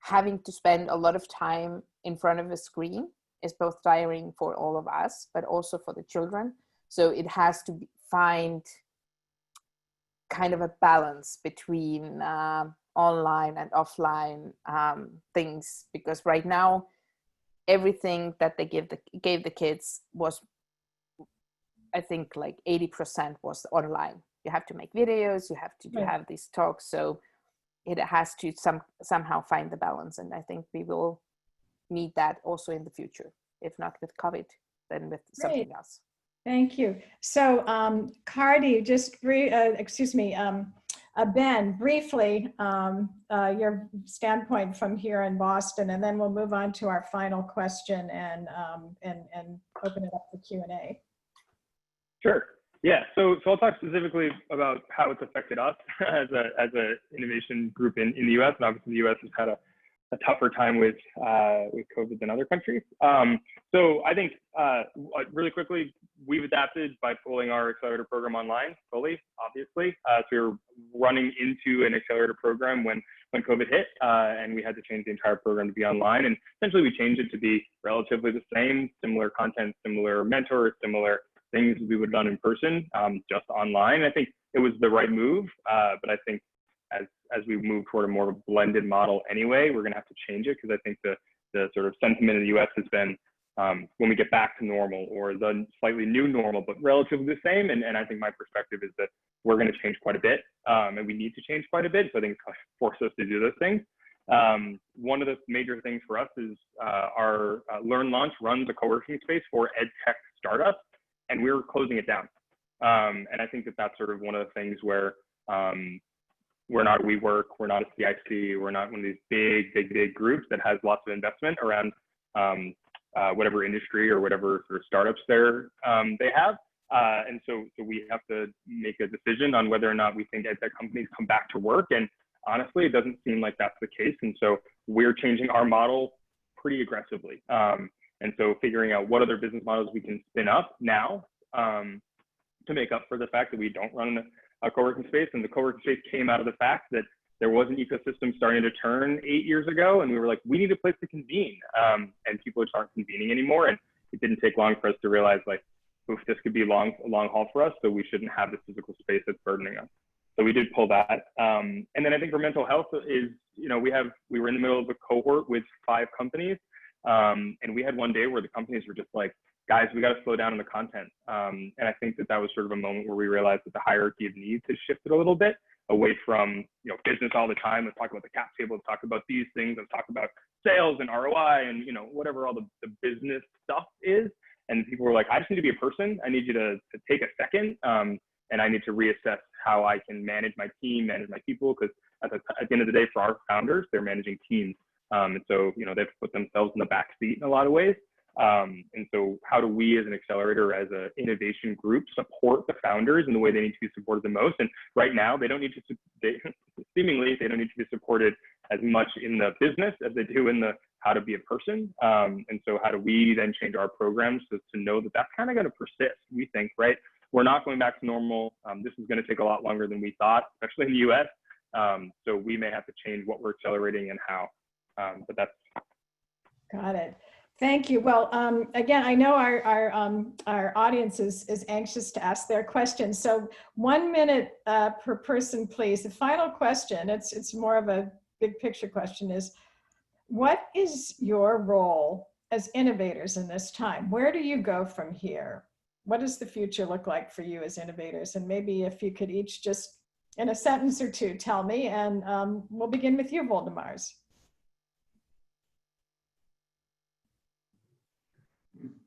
having to spend a lot of time in front of a screen is both tiring for all of us, but also for the children. So it has to find kind of a balance between online and offline things, because right now everything that they gave the kids was, I think, like 80% was online. You have to make videos, you have to have these talks, so it has to somehow find the balance. And I think we will need that also in the future, if not with COVID, then with something else. Thank you. So Cardi, just Ben, briefly, your standpoint from here in Boston, and then we'll move on to our final question and open it up for Q&A. Sure. Yeah. So I'll talk specifically about how it's affected us as a innovation group in the U.S. And obviously the U.S. has had a tougher time with COVID than other countries. So I think really quickly, we've adapted by pulling our accelerator program online fully, obviously. So we were running into an accelerator program when COVID hit, and we had to change the entire program to be online. And essentially we changed it to be relatively the same, similar content, similar mentors, similar things we would have done in person, just online. I think it was the right move, but I think as we move toward a more blended model anyway, we're gonna have to change it, because I think the sort of sentiment in the US has been when we get back to normal, or the slightly new normal, but relatively the same. And I think my perspective is that we're gonna change quite a bit, and we need to change quite a bit. So I think it's forced us to do those things. One of the major things for us is our LearnLaunch runs a co-working space for ed tech startups, and we're closing it down. And I think that's sort of one of the things where we're not a WeWork, we're not a CIC, we're not one of these big groups that has lots of investment around whatever industry or whatever sort of startups they have. And so we have to make a decision on whether or not we think edtech companies come back to work. And honestly, it doesn't seem like that's the case. And so we're changing our model pretty aggressively. And so figuring out what other business models we can spin up now to make up for the fact that we don't run a co-working space. And the co-working space came out of the fact that there was an ecosystem starting to turn 8 years ago. And we were like, we need a place to convene. And people just aren't convening anymore. And it didn't take long for us to realize, like, oof, this could be a long haul for us. So we shouldn't have this physical space that's burdening us. So we did pull that. And then I think for mental health is, you know, we were in the middle of a cohort with 5 companies. And we had one day where the companies were just like, guys, we got to slow down on the content. And I think that was sort of a moment where we realized that the hierarchy of needs has shifted a little bit away from, you know, business all the time. Let's talk about the cap table, let's talk about these things, let's talk about sales and ROI and, you know, whatever all the business stuff is. And people were like, I just need to be a person. I need you to take a second. And I need to reassess how I can manage my team, manage my people, because at the end of the day, for our founders, they're managing teams. And so, you know, they've put themselves in the back seat in a lot of ways. And so how do we as an accelerator, as an innovation group, support the founders in the way they need to be supported the most? And right now, they don't need to, seemingly, they don't need to be supported as much in the business as they do in the how to be a person. And so how do we then change our programs to know that that's kind of going to persist, we think, right? We're not going back to normal. This is going to take a lot longer than we thought, especially in the US. So we may have to change what we're accelerating and how, but that's. Got it. Thank you. Well, again, I know our audience is anxious to ask their questions. So 1 minute per person, please. The final question, it's more of a big picture question, is what is your role as innovators in this time? Where do you go from here? What does the future look like for you as innovators? And maybe if you could each just in a sentence or two tell me, and we'll begin with you, Voldemars.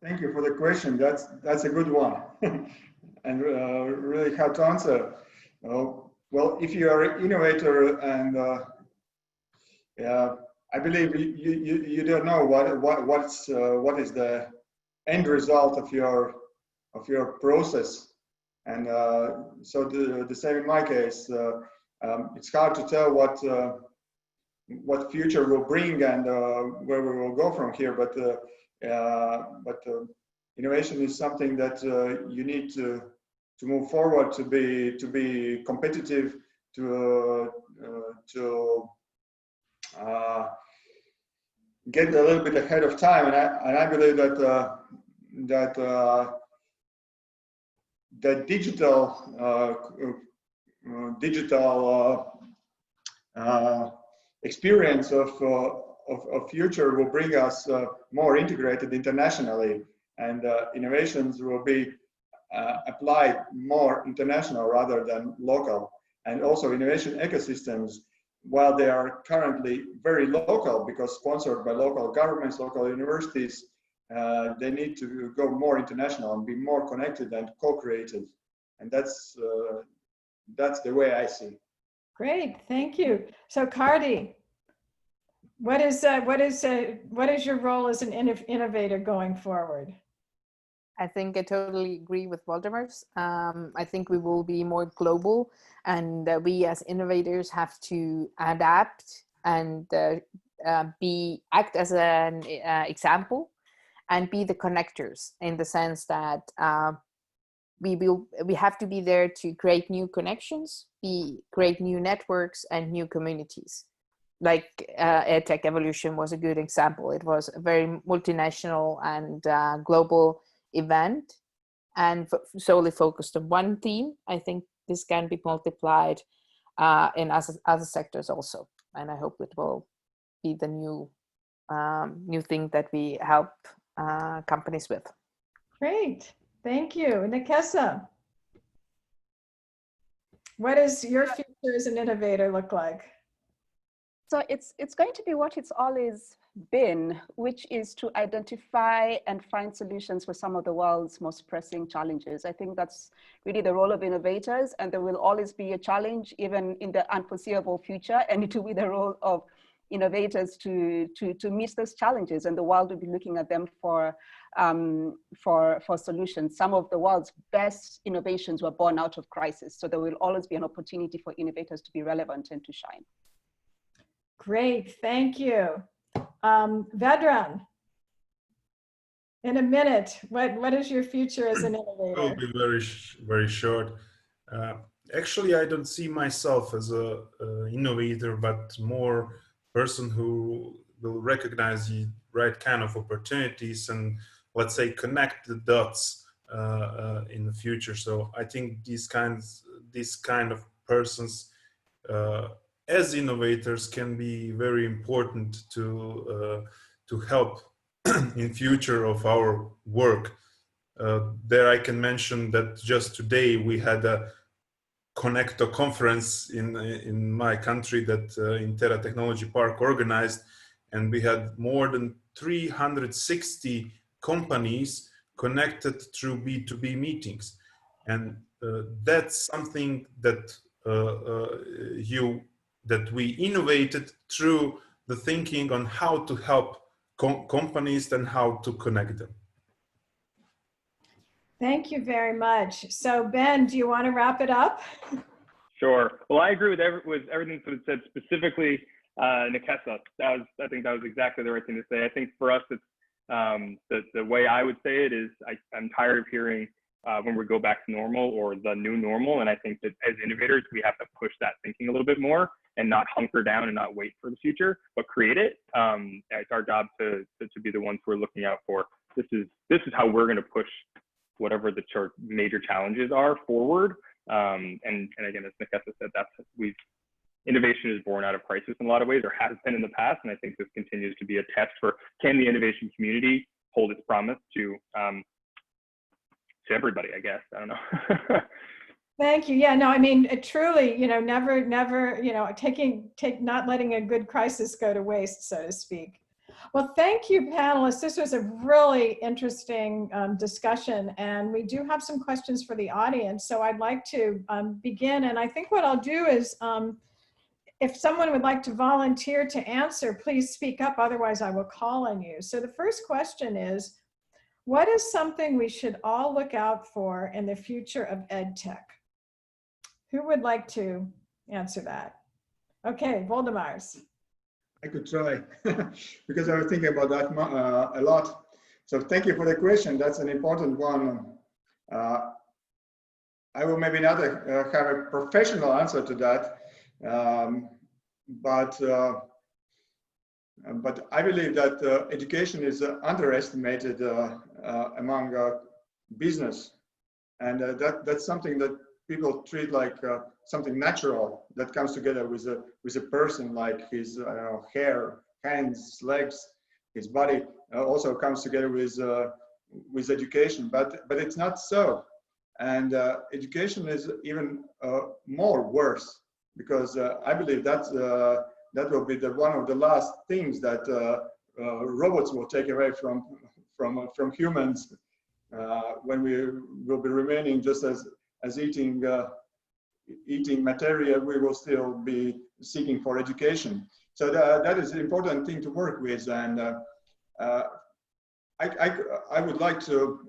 Thank you for the question. That's a good one, and really hard to answer. Well, if you are an innovator, and I believe you don't know what is the end result of your process, and so the same in my case. It's hard to tell what future will bring and where we will go from here, but innovation is something that you need to move forward, to be competitive, to get a little bit ahead of time, and I believe that digital experience of future will bring us more integrated internationally, and innovations will be applied more international rather than local. And also innovation ecosystems, while they are currently very local because sponsored by local governments, local universities, they need to go more international and be more connected and co-created. And that's the way I see. Great, thank you. So Cardi, what is your role as an innovator going forward? I think I totally agree with Voldemars. I think we will be more global, and we as innovators have to adapt and act as an example and be the connectors, in the sense that we have to be there to create new connections, create new networks and new communities. Like EdTech Evolution was a good example. It was a very multinational and global event, and solely focused on one theme. I think this can be multiplied in other sectors also, and I hope it will be the new thing that we help companies with. Great, thank you. Nikesa, what does your future as an innovator look like? So it's going to be what it's always been, which is to identify and find solutions for some of the world's most pressing challenges. I think that's really the role of innovators, and there will always be a challenge even in the unforeseeable future, and it will be the role of innovators to meet those challenges, and the world will be looking at them for solutions. Some of the world's best innovations were born out of crisis, so there will always be an opportunity for innovators to be relevant and to shine. Great, thank you. Vedran. In a minute, what is your future as an It will innovator? be very short. Actually, I don't see myself as a innovator, but more person who will recognize the right kind of opportunities and, let's say, connect the dots in the future. So I think these kind of persons as innovators can be very important to help in future of our work. There I can mention that just today we had a Connecto conference in my country that Intera Technology Park organized, and we had more than 360 companies connected through B2B meetings. And that's something that that we innovated through the thinking on how to help companies and how to connect them. Thank you very much. So Ben, do you want to wrap it up? Sure. Well, I agree with everything that was said, specifically Nikesa. I think that was exactly the right thing to say. I think for us, it's the way I would say it is I'm tired of hearing when we go back to normal or the new normal. And I think that as innovators, we have to push that thinking a little bit more and not hunker down and not wait for the future, but create it. It's our job to be the ones who are looking out for this is how we're going to push whatever the major challenges are forward. And again, as Nikesa said, innovation is born out of crisis in a lot of ways, or has been in the past. And I think this continues to be a test for, can the innovation community hold its promise to everybody, I guess. I don't know. Thank you. Yeah, no, I mean, truly, never, not letting a good crisis go to waste, so to speak. Well, thank you, panelists. This was a really interesting discussion, and we do have some questions for the audience. So I'd like to begin, and I think what I'll do is, if someone would like to volunteer to answer, please speak up, otherwise I will call on you. So the first question is, what is something we should all look out for in the future of EdTech? Who would like to answer that? Okay, Voldemars. I could try because I was thinking about that a lot. So thank you for the question. That's an important one. I will maybe not have a professional answer to that, but I believe that education is underestimated among business, and that's something that people treat like something natural that comes together with a person, like his hair, hands, legs, his body also comes together with education. But it's not so, and education is even more worse, because I believe that will be one of the last things that robots will take away from humans when we will be remaining just as eating material. We will still be seeking for education. So that is an important thing to work with, and I would like to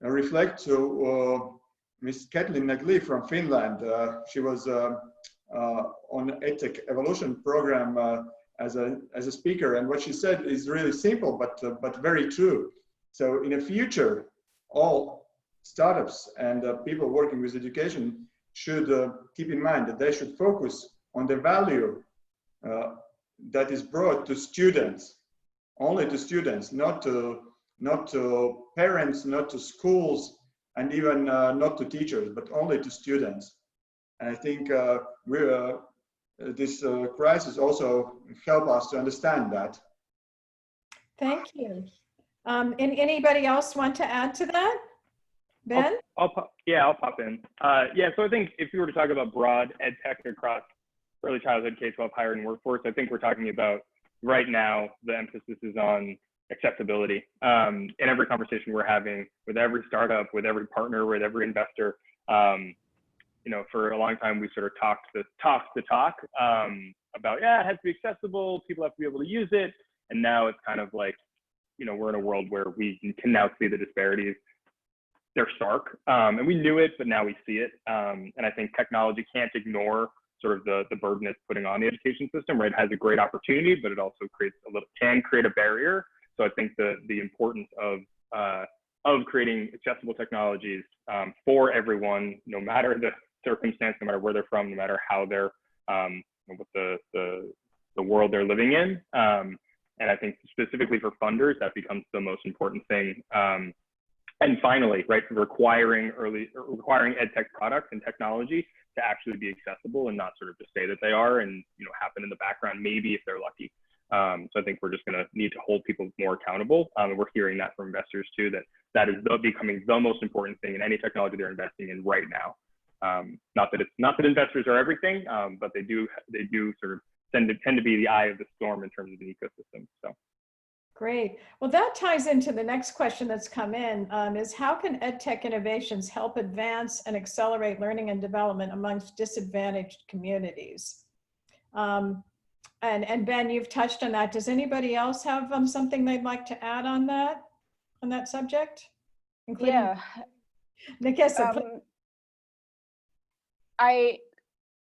reflect to Ms. Kathleen Nagli from Finland. She was on EdTech Evolution program as a speaker, and what she said is really simple but very true. So in the future, all startups and people working with education should keep in mind that they should focus on the value that is brought to students, only to students, not to parents, not to schools, and even not to teachers, but only to students. And I think this crisis also help us to understand that. Thank you. And anybody else want to add to that? Ben? I'll pop in. So I think if you were to talk about broad ed tech across early childhood, K-12, higher and workforce, I think we're talking about right now, the emphasis is on accessibility. In every conversation we're having with every startup, with every partner, with every investor, for a long time, we sort of talked the talk about, it has to be accessible, people have to be able to use it. And now it's kind of like, we're in a world where we can now see the disparities. They're stark, and we knew it, but now we see it. And I think technology can't ignore sort of the burden it's putting on the education system, right? It has a great opportunity, but it also can create a barrier. So I think the importance of creating accessible technologies for everyone, no matter the circumstance, no matter where they're from, no matter how they're what the world they're living in. And I think specifically for funders, that becomes the most important thing. And finally, right, requiring ed tech products and technology to actually be accessible and not sort of just say that they are and, you know, happen in the background, maybe if they're lucky. So I think we're just going to need to hold people more accountable. And we're hearing that from investors too, that is becoming the most important thing in any technology they're investing in right now. Not that investors are everything, but they do sort of tend to be the eye of the storm in terms of the ecosystem. So. Great. Well, that ties into the next question that's come in, is how can EdTech innovations help advance and accelerate learning and development amongst disadvantaged communities? And Ben, you've touched on that. Does anybody else have something they'd like to add on that subject? Including Nikessa,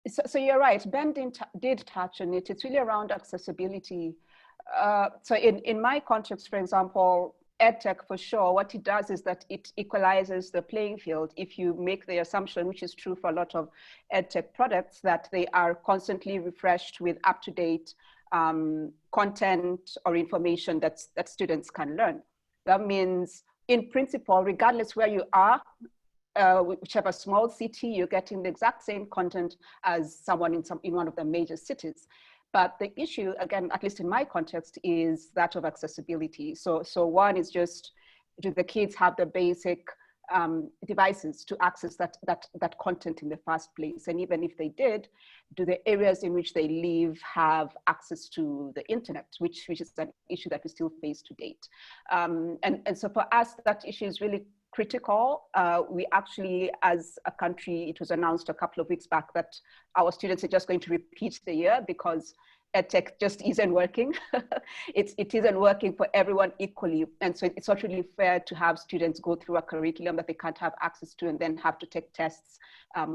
So you're right, Ben did touch on it. It's really around accessibility. So in my context, for example, EdTech for sure, what it does is that it equalizes the playing field. If you make the assumption, which is true for a lot of EdTech products, that they are constantly refreshed with up-to-date content or information that students can learn. That means, in principle, regardless where you are, whichever small city, you're getting the exact same content as someone in one of the major cities. But the issue, again, at least in my context, is that of accessibility. So one is just, do the kids have the basic devices to access that content in the first place? And even if they did, do the areas in which they live have access to the internet, which is an issue that we still face to date. And so for us, that issue is really critical. We actually, as a country, it was announced a couple of weeks back that our students are just going to repeat the year because EdTech just isn't working. It isn't working for everyone equally. And so it's not really fair to have students go through a curriculum that they can't have access to and then have to take tests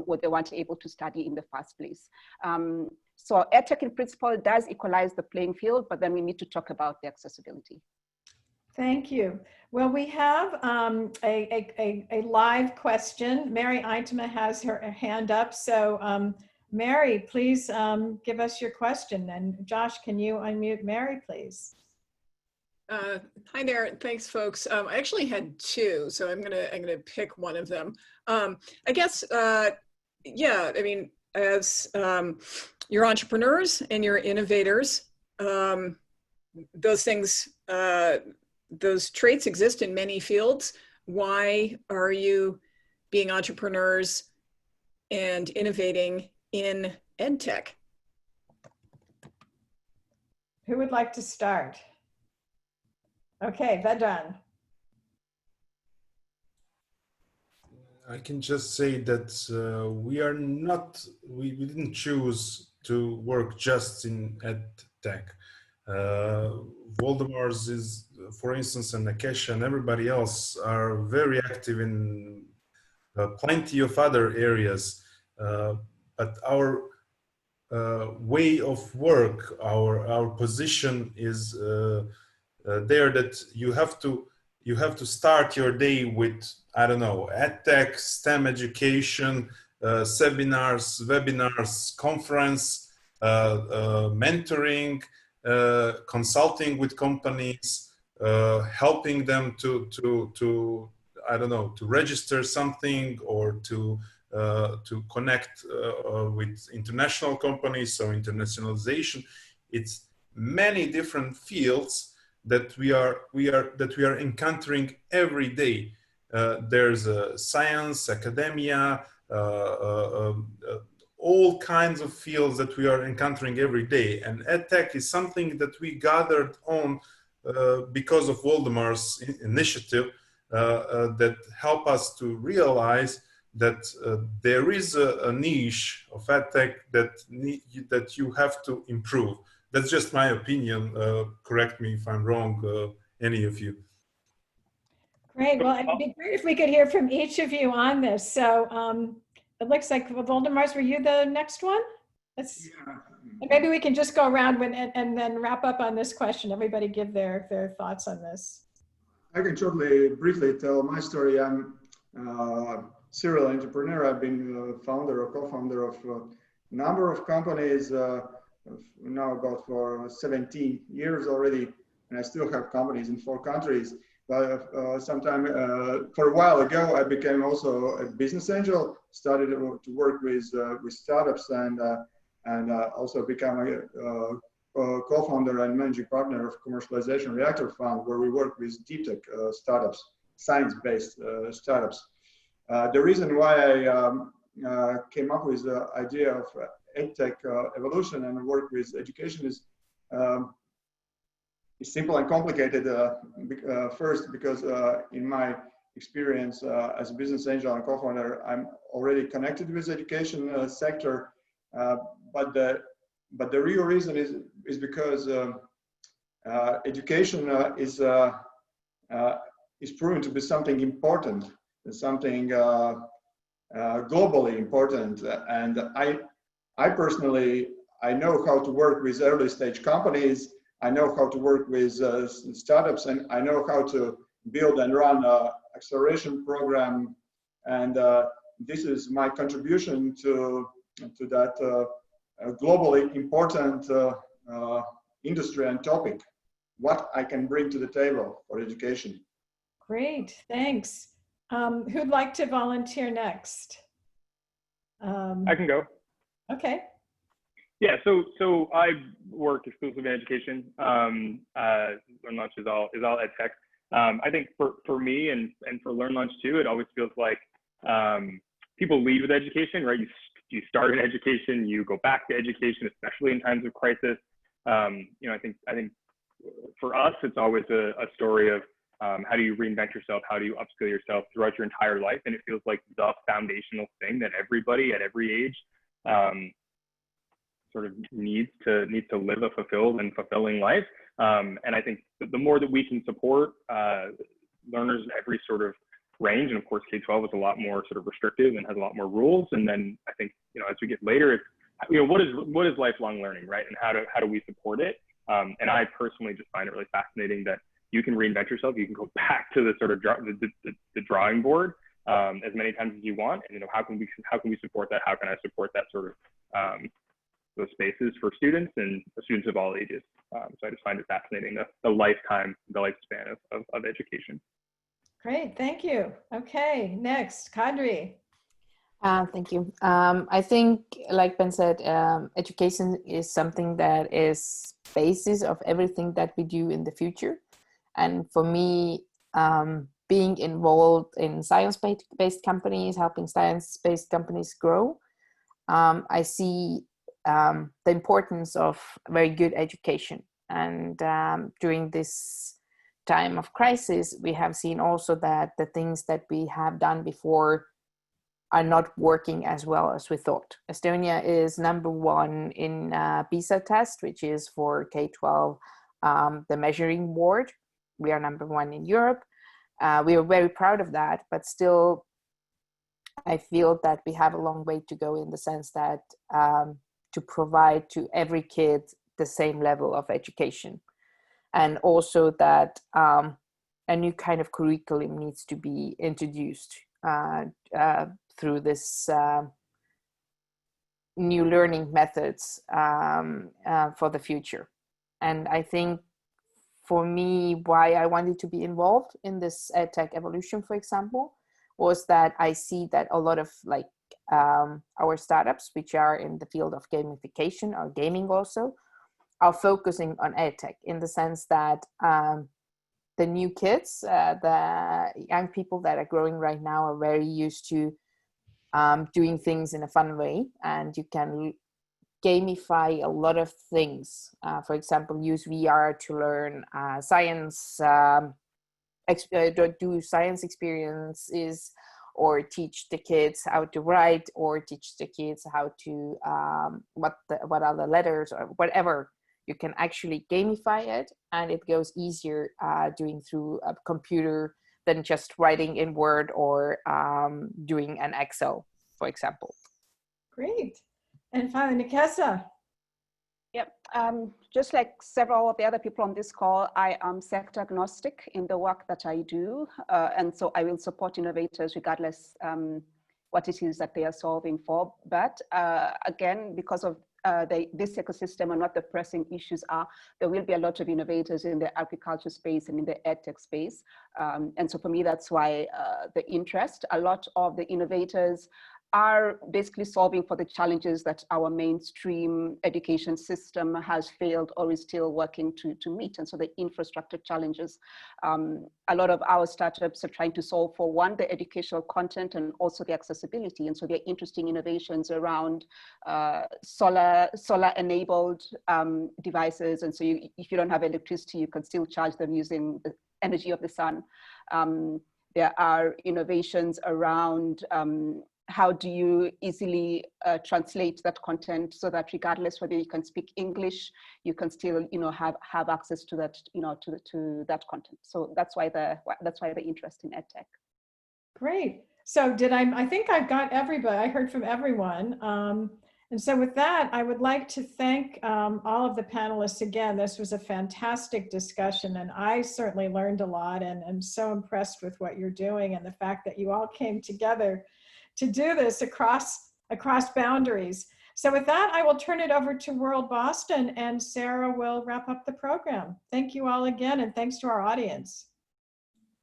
what they weren't able to study in the first place. So EdTech in principle does equalize the playing field, but then we need to talk about the accessibility. Thank you. Well, we have a live question. Mary Eitema has her hand up. So Mary, please give us your question. And Josh, can you unmute Mary, please? Hi there. Thanks, folks. I actually had two, so I'm gonna pick one of them. I guess, yeah. I mean, as you're entrepreneurs and you're innovators, those things. Those traits exist in many fields. Why are you being entrepreneurs and innovating in EdTech? Who would like to start? Okay, Vedran. I can just say that we didn't choose to work just in EdTech. Voldemars is, for instance, and Akesha and everybody else are very active in plenty of other areas. But our way of work, our position is there that you have to start your day with, I don't know, EdTech, STEM education, seminars, webinars, conference, mentoring, consulting with companies, helping them to I don't know, to register something or to connect with international companies. So internationalization, it's many different fields that we are encountering every day. There's science, academia, all kinds of fields that we are encountering every day. And EdTech is something that we gathered on because of Voldemar's initiative that help us to realize that there is a niche of EdTech that you have to improve. That's just my opinion. Correct me if I'm wrong, any of you. Great. Well, it'd be great if we could hear from each of you on this. So it looks like Voldemars, were you the next one? Yeah, And maybe we can just go around and then wrap up on this question. Everybody give their thoughts on this. I can briefly tell my story. I'm a serial entrepreneur. I've been founder or co-founder of a number of companies now about for 17 years already, and I still have companies in 4 countries. But for a while ago, I became also a business angel. Started to work with startups and also become a co-founder and managing partner of Commercialization Reactor Fund, where we work with deep tech startups, science-based startups. The reason why I came up with the idea of EdTech evolution and work with education is simple and complicated. First, because in my experience as a business angel and co-founder, I'm already connected with the education sector, but the real reason is because education is proven to be something important, something globally important, and I personally know how to work with early stage companies. I know how to work with startups, and I know how to build and run an acceleration program. And this is my contribution to that globally important industry and topic, what I can bring to the table for education. Great, thanks. Who'd like to volunteer next? I can go. Okay. Yeah, so I work exclusively in education. LearnLaunch is all ed tech. I think for me and for LearnLaunch too, it always feels like people lead with education, right? You start in education, you go back to education, especially in times of crisis. I think for us, it's always a story of how do you reinvent yourself? How do you upskill yourself throughout your entire life? And it feels like the foundational thing that everybody at every age sort of needs to live a fulfilled and fulfilling life. And I think the more that we can support learners in every sort of range, and of course K-12 is a lot more sort of restrictive and has a lot more rules. And then I think as we get later, it's what is lifelong learning, right? And how do we support it? And I personally just find it really fascinating that you can reinvent yourself. You can go back to the sort of the drawing board as many times as you want. And how can we support that? How can I support that sort of those spaces for students and students of all ages? So I just find it fascinating, the lifespan of education. Great, thank you. Okay, next, Kadri. Thank you. I think, like Ben said, education is something that is basis of everything that we do in the future. And for me, being involved in science-based companies, helping science-based companies grow, I see the importance of very good education. And during this time of crisis, we have seen also that the things that we have done before are not working as well as we thought. Estonia is #1 in PISA test, which is for K-12, the measuring board. We are #1 in Europe. We are very proud of that, but still, I feel that we have a long way to go in the sense that to provide to every kid the same level of education. And also that a new kind of curriculum needs to be introduced through this new learning methods for the future. And I think for me, why I wanted to be involved in this EdTech evolution, for example, was that I see that a lot of our startups, which are in the field of gamification or gaming also, are focusing on EdTech in the sense that the new kids, the young people that are growing right now are very used to doing things in a fun way, and you can gamify a lot of things. For example, use VR to learn science, do science experiences, or teach the kids how to write, or teach the kids how to what are the letters or whatever. You can actually gamify it, and it goes easier doing through a computer than just writing in Word or doing an Excel, for example. Great. And finally, Nikesa. Yep. Just like several of the other people on this call, I am sector agnostic in the work that I do. And so I will support innovators regardless what it is that they are solving for. But again, because of this ecosystem and what the pressing issues are, there will be a lot of innovators in the agriculture space and in the edtech space. And so for me, that's why the interest. A lot of the innovators are basically solving for the challenges that our mainstream education system has failed or is still working to meet. And so the infrastructure challenges, a lot of our startups are trying to solve for one, the educational content and also the accessibility. And so there are interesting innovations around solar enabled devices. And so if you don't have electricity, you can still charge them using the energy of the sun. There are innovations around how do you easily translate that content so that regardless whether you can speak English, you can still, have access to that, to that content. So that's why the interest in EdTech. Great. So I think I've got everybody. I heard from everyone. And so with that, I would like to thank all of the panelists again. This was a fantastic discussion, and I certainly learned a lot, and I'm so impressed with what you're doing and the fact that you all came together to do this across boundaries. So with that, I will turn it over to WorldBoston, and Sarah will wrap up the program. Thank you all again, and thanks to our audience.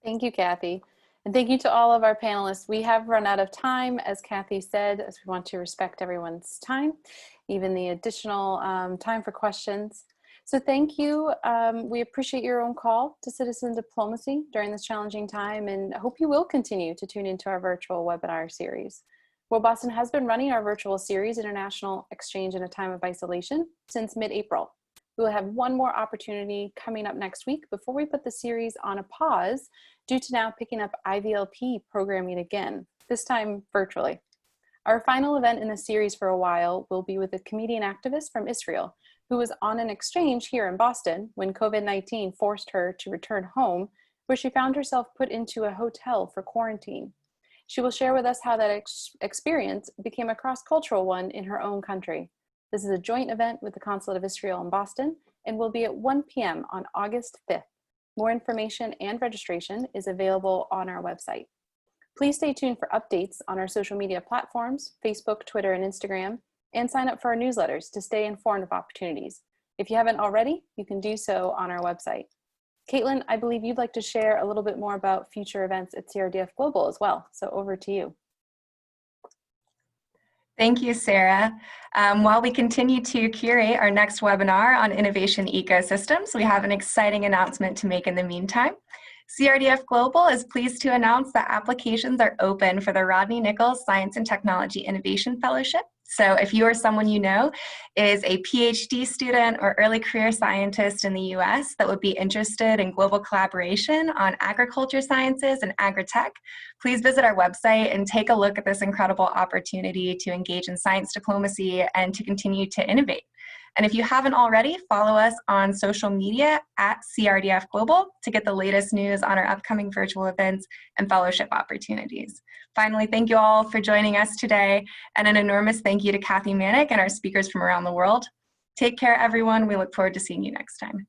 Thank you, Kathy. And thank you to all of our panelists. We have run out of time, as Kathy said, as we want to respect everyone's time, even the additional time for questions. So thank you. We appreciate your own call to citizen diplomacy during this challenging time, and I hope you will continue to tune into our virtual webinar series. WorldBoston has been running our virtual series, International Exchange in a Time of Isolation, since mid-April. We will have one more opportunity coming up next week before we put the series on a pause due to now picking up IVLP programming again, this time virtually. Our final event in the series for a while will be with a comedian activist from Israel who was on an exchange here in Boston when COVID-19 forced her to return home, where she found herself put into a hotel for quarantine. She will share with us how that experience became a cross-cultural one in her own country. This is a joint event with the Consulate of Israel in Boston and will be at 1 p.m. on August 5th. More information and registration is available on our website. Please stay tuned for updates on our social media platforms, Facebook, Twitter, and Instagram, and sign up for our newsletters to stay informed of opportunities. If you haven't already, you can do so on our website. Caitlin, I believe you'd like to share a little bit more about future events at CRDF Global as well. So over to you. Thank you, Sarah. While we continue to curate our next webinar on innovation ecosystems, we have an exciting announcement to make in the meantime. CRDF Global is pleased to announce that applications are open for the Rodney Nichols Science and Technology Innovation Fellowship. So if you or someone you know is a PhD student or early career scientist in the US that would be interested in global collaboration on agriculture sciences and agri-tech, please visit our website and take a look at this incredible opportunity to engage in science diplomacy and to continue to innovate. And if you haven't already, follow us on social media at CRDF Global to get the latest news on our upcoming virtual events and fellowship opportunities. Finally, thank you all for joining us today, and an enormous thank you to Kathy Manick and our speakers from around the world. Take care, everyone. We look forward to seeing you next time.